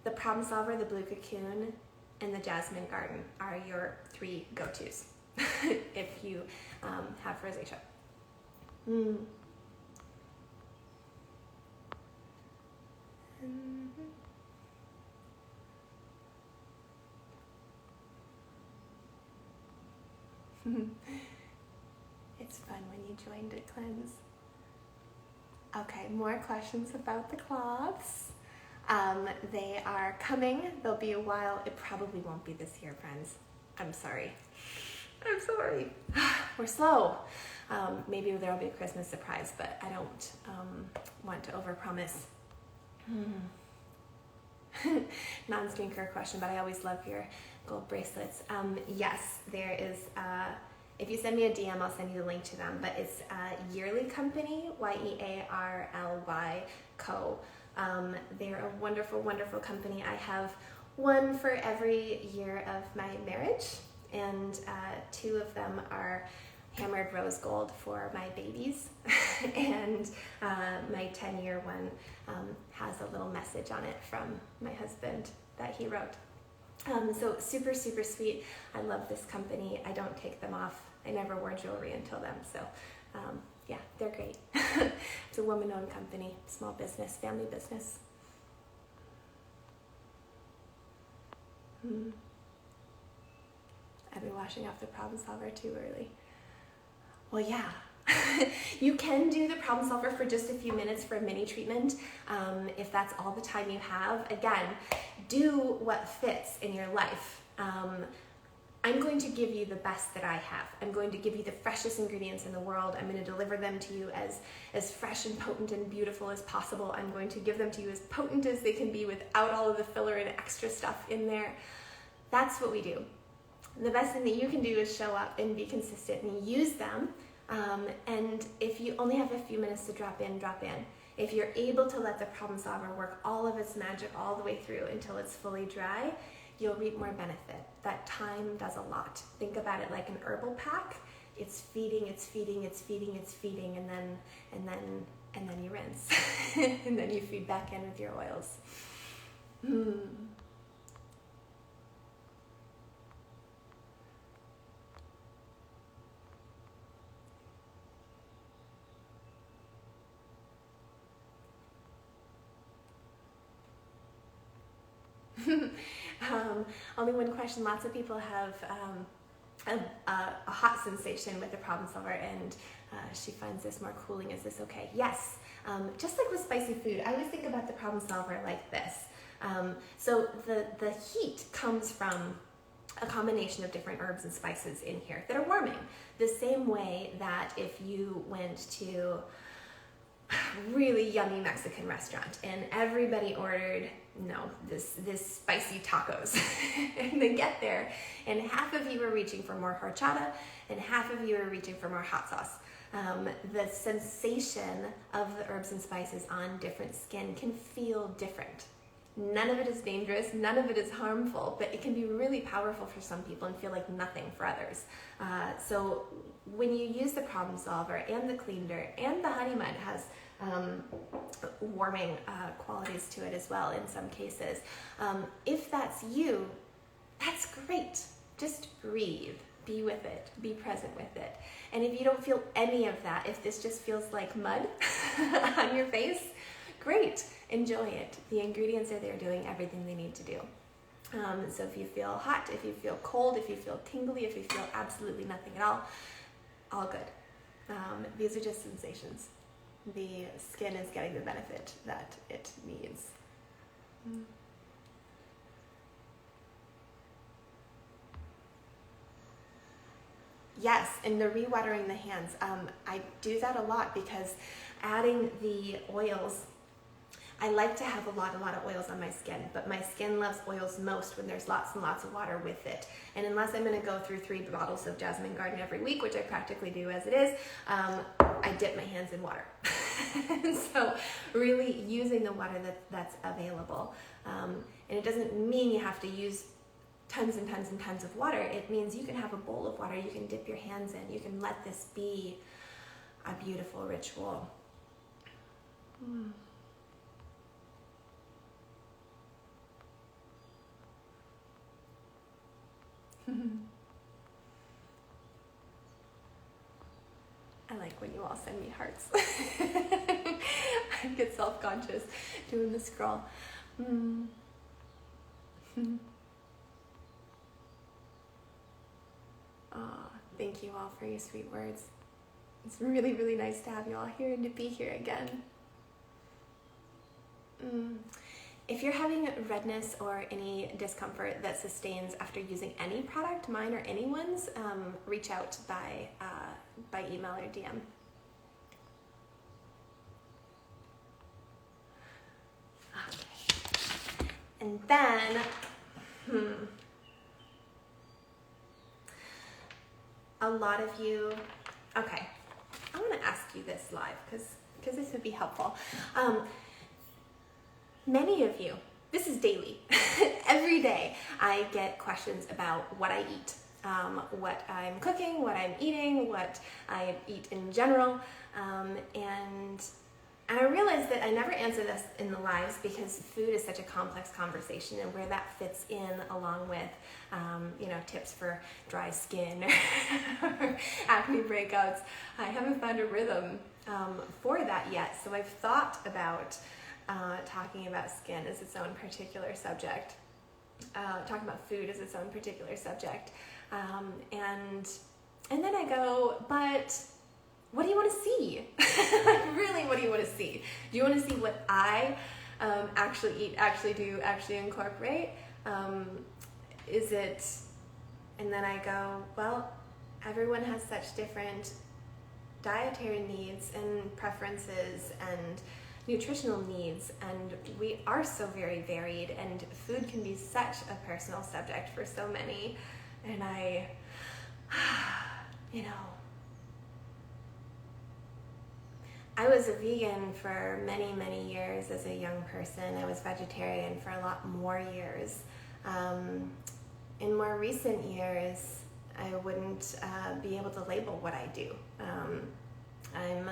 The Problem Solver, the Blue Cocoon, and the Jasmine Garden are your 3 go-tos if you have rosacea. It's fun when you join to cleanse. Okay, more questions about the cloths. They are coming. They'll be a while. It probably won't be this year, friends. I'm sorry. We're slow. Maybe there'll be a Christmas surprise, but I don't want to overpromise. Non-stinker question, but I always love your gold bracelets. Yes, there is. If you send me a DM, I'll send you the link to them. But it's Yearly Company, Yearly Co. They're a wonderful, wonderful company. I have one for every year of my marriage, and 2 of them are hammered rose gold for my babies, and my 10-year one has a little message on it from my husband that he wrote. So super, super sweet. I love this company. I don't take them off. I never wore jewelry until then, so yeah, they're great. It's a woman-owned company, small business, family business. I've been washing off the Problem Solver too early. Well, yeah. You can do the Problem Solver for just a few minutes for a mini treatment if that's all the time you have. Again, do what fits in your life. I'm going to give you the best that I have. I'm going to give you the freshest ingredients in the world. I'm going to deliver them to you as fresh and potent and beautiful as possible. I'm going to give them to you as potent as they can be without all of the filler and extra stuff in there. That's what we do. The best thing that you can do is show up and be consistent and use them. And if you only have a few minutes to drop in, drop in. If you're able to let the Problem Solver work all of its magic all the way through until it's fully dry, you'll reap more benefit. That time does a lot. Think about it like an herbal pack. It's feeding, it's feeding, it's feeding, it's feeding, and then you rinse. And then you feed back in with your oils. Only one question. Lots of people have a hot sensation with the Problem Solver, and she finds this more cooling. Is this okay? Yes. Just like with spicy food, I always think about the problem solver like this. So the heat comes from a combination of different herbs and spices in here that are warming. The same way that if you went to a really yummy Mexican restaurant and everybody ordered, this spicy tacos, and they get there and half of you are reaching for more horchata and half of you are reaching for more hot sauce. The sensation of the herbs and spices on different skin can feel different. None of it is dangerous, none of it is harmful, but it can be really powerful for some people and feel like nothing for others. So when you use the problem solver and the clean dirt, and the honey mud has warming qualities to it as well in some cases. If that's you, that's great. Just breathe, be with it, be present with it. And if you don't feel any of that, if this just feels like mud on your face, great, enjoy it. The ingredients are there doing everything they need to do. So if you feel hot, if you feel cold, if you feel tingly, if you feel absolutely nothing at all good. These are just sensations. The skin is getting the benefit that it needs. Yes, and the rewatering the hands. I do that a lot because adding the oils, I like to have a lot of oils on my skin, but my skin loves oils most when there's lots and lots of water with it. And unless I'm going to go through 3 bottles of Jasmine Garden every week, which I practically do as it is, I dip my hands in water. And so really using the water that's available. And it doesn't mean you have to use tons and tons and tons of water. It means you can have a bowl of water, you can dip your hands in, you can let this be a beautiful ritual. I like when you all send me hearts. I get self-conscious doing the scroll. Thank you all for your sweet words. It's really, really nice to have you all here and to be here again. If you're having redness or any discomfort that sustains after using any product, mine or anyone's, reach out by email or DM. Okay. And then, a lot of you, okay, I want to ask you this live because this would be helpful. Many of you, this is daily, every day I get questions about what I eat, what I'm cooking, what I'm eating, what I eat in general, and I realize that I never answer this in the lives because food is such a complex conversation, and where that fits in along with, tips for dry skin or acne breakouts, I haven't found a rhythm for that yet. So I've thought about talking about skin as its own particular subject, talking about food as its own particular subject, and then I go, but what do you want to see? Like, really, what do you want to see? Do you want to see what I actually eat, actually do, actually incorporate? Is it, and then I go, well, everyone has such different dietary needs and preferences and nutritional needs, and we are so very varied, and food can be such a personal subject for so many. And I was a vegan for many, many years as a young person. I was vegetarian for a lot more years. In more recent years, I wouldn't be able to label what I do. I'm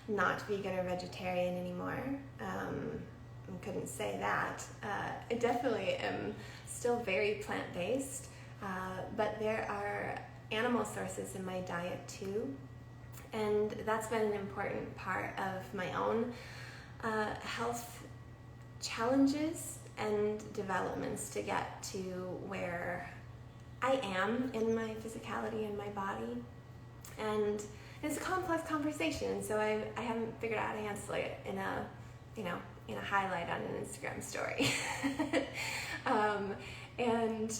not vegan or vegetarian anymore. I couldn't say that. I definitely am still very plant-based, but there are animal sources in my diet too. And that's been an important part of my own health challenges and developments to get to where I am in my physicality and my body. And it's a complex conversation, so I haven't figured out how to answer it in a, in a highlight on an Instagram story. And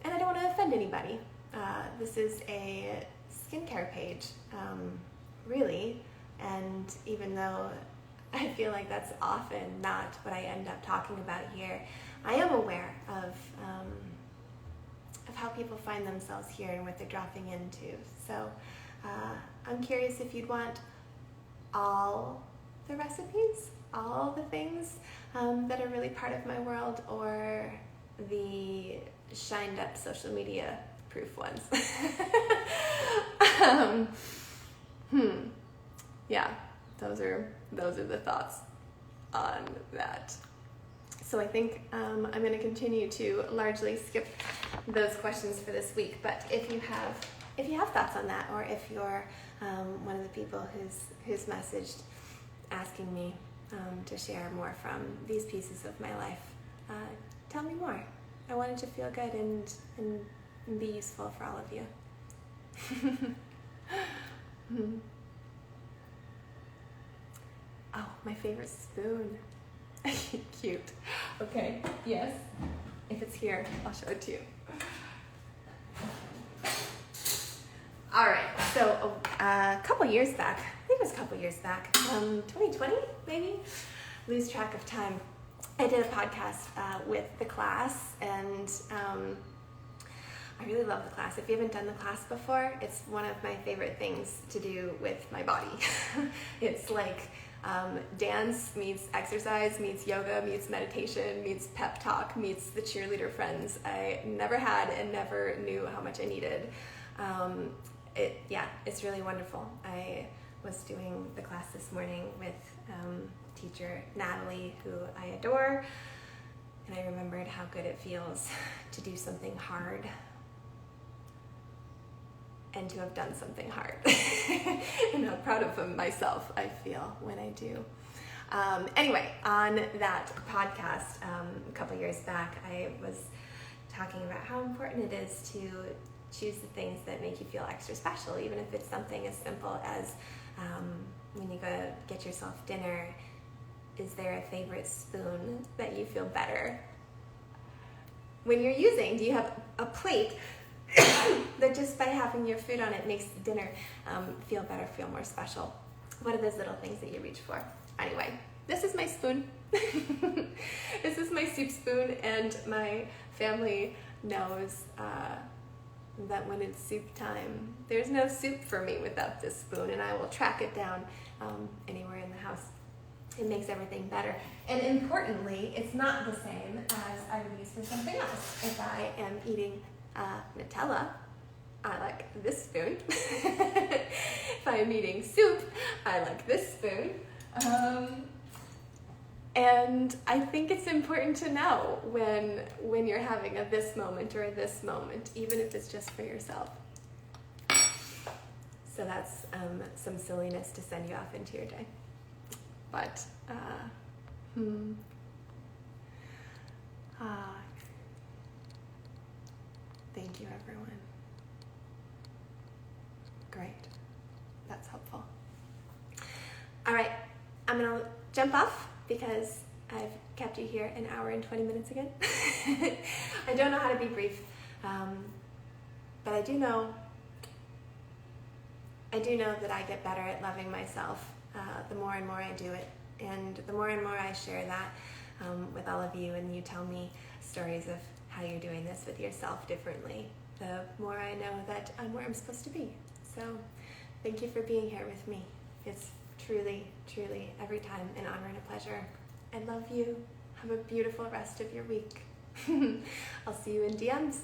I don't want to offend anybody. This is a skincare page, really, and even though I feel like that's often not what I end up talking about here, I am aware of how people find themselves here and what they're dropping into. So I'm curious if you'd want all the recipes, all the things that are really part of my world, or the shined up social media proof ones. Yeah, those are the thoughts on that. So I think I'm going to continue to largely skip those questions for this week. But if you have thoughts on that, or if you're one of the people who's messaged asking me to share more from these pieces of my life, tell me more. I want it to feel good and be useful for all of you. Oh, my favorite spoon. Cute. Okay, yes. If it's here, I'll show it to you. All right, so a couple years back, I think it was a couple years back, 2020 maybe, lose track of time, I did a podcast with the class, and I really love the class. If you haven't done the class before, it's one of my favorite things to do with my body. It's like dance meets exercise, meets yoga, meets meditation, meets pep talk, meets the cheerleader friends I never had and never knew how much I needed. It's really wonderful. I was doing the class this morning with teacher Natalie, who I adore, and I remembered how good it feels to do something hard and to have done something hard, and how proud of myself I feel when I do. Anyway, on that podcast a couple years back, I was talking about how important it is to choose the things that make you feel extra special, even if it's something as simple as when you go get yourself dinner, is there a favorite spoon that you feel better when you're using? Do you have a plate that just by having your food on it makes dinner feel better, feel more special? What are those little things that you reach for? Anyway, this is my spoon. This is my soup spoon, and my family knows that when it's soup time, there's no soup for me without this spoon, and I will track it down anywhere in the house. It makes everything better. And importantly, it's not the same as I would use for something else. If I am eating Nutella, I like this spoon. If I am eating soup, I like this spoon. And I think it's important to know when you're having a this moment or a this moment, even if it's just for yourself. So that's some silliness to send you off into your day. But, thank you, everyone. Great. That's helpful. All right, I'm going to jump off because I've kept you here an hour and 20 minutes again. I don't know how to be brief, but I do know that I get better at loving myself the more and more I do it, and the more and more I share that with all of you, and you tell me stories of how you're doing this with yourself differently, the more I know that I'm where I'm supposed to be. So thank you for being here with me. It's truly, truly every time an honor and a pleasure. I love you. Have a beautiful rest of your week. I'll see you in DMs.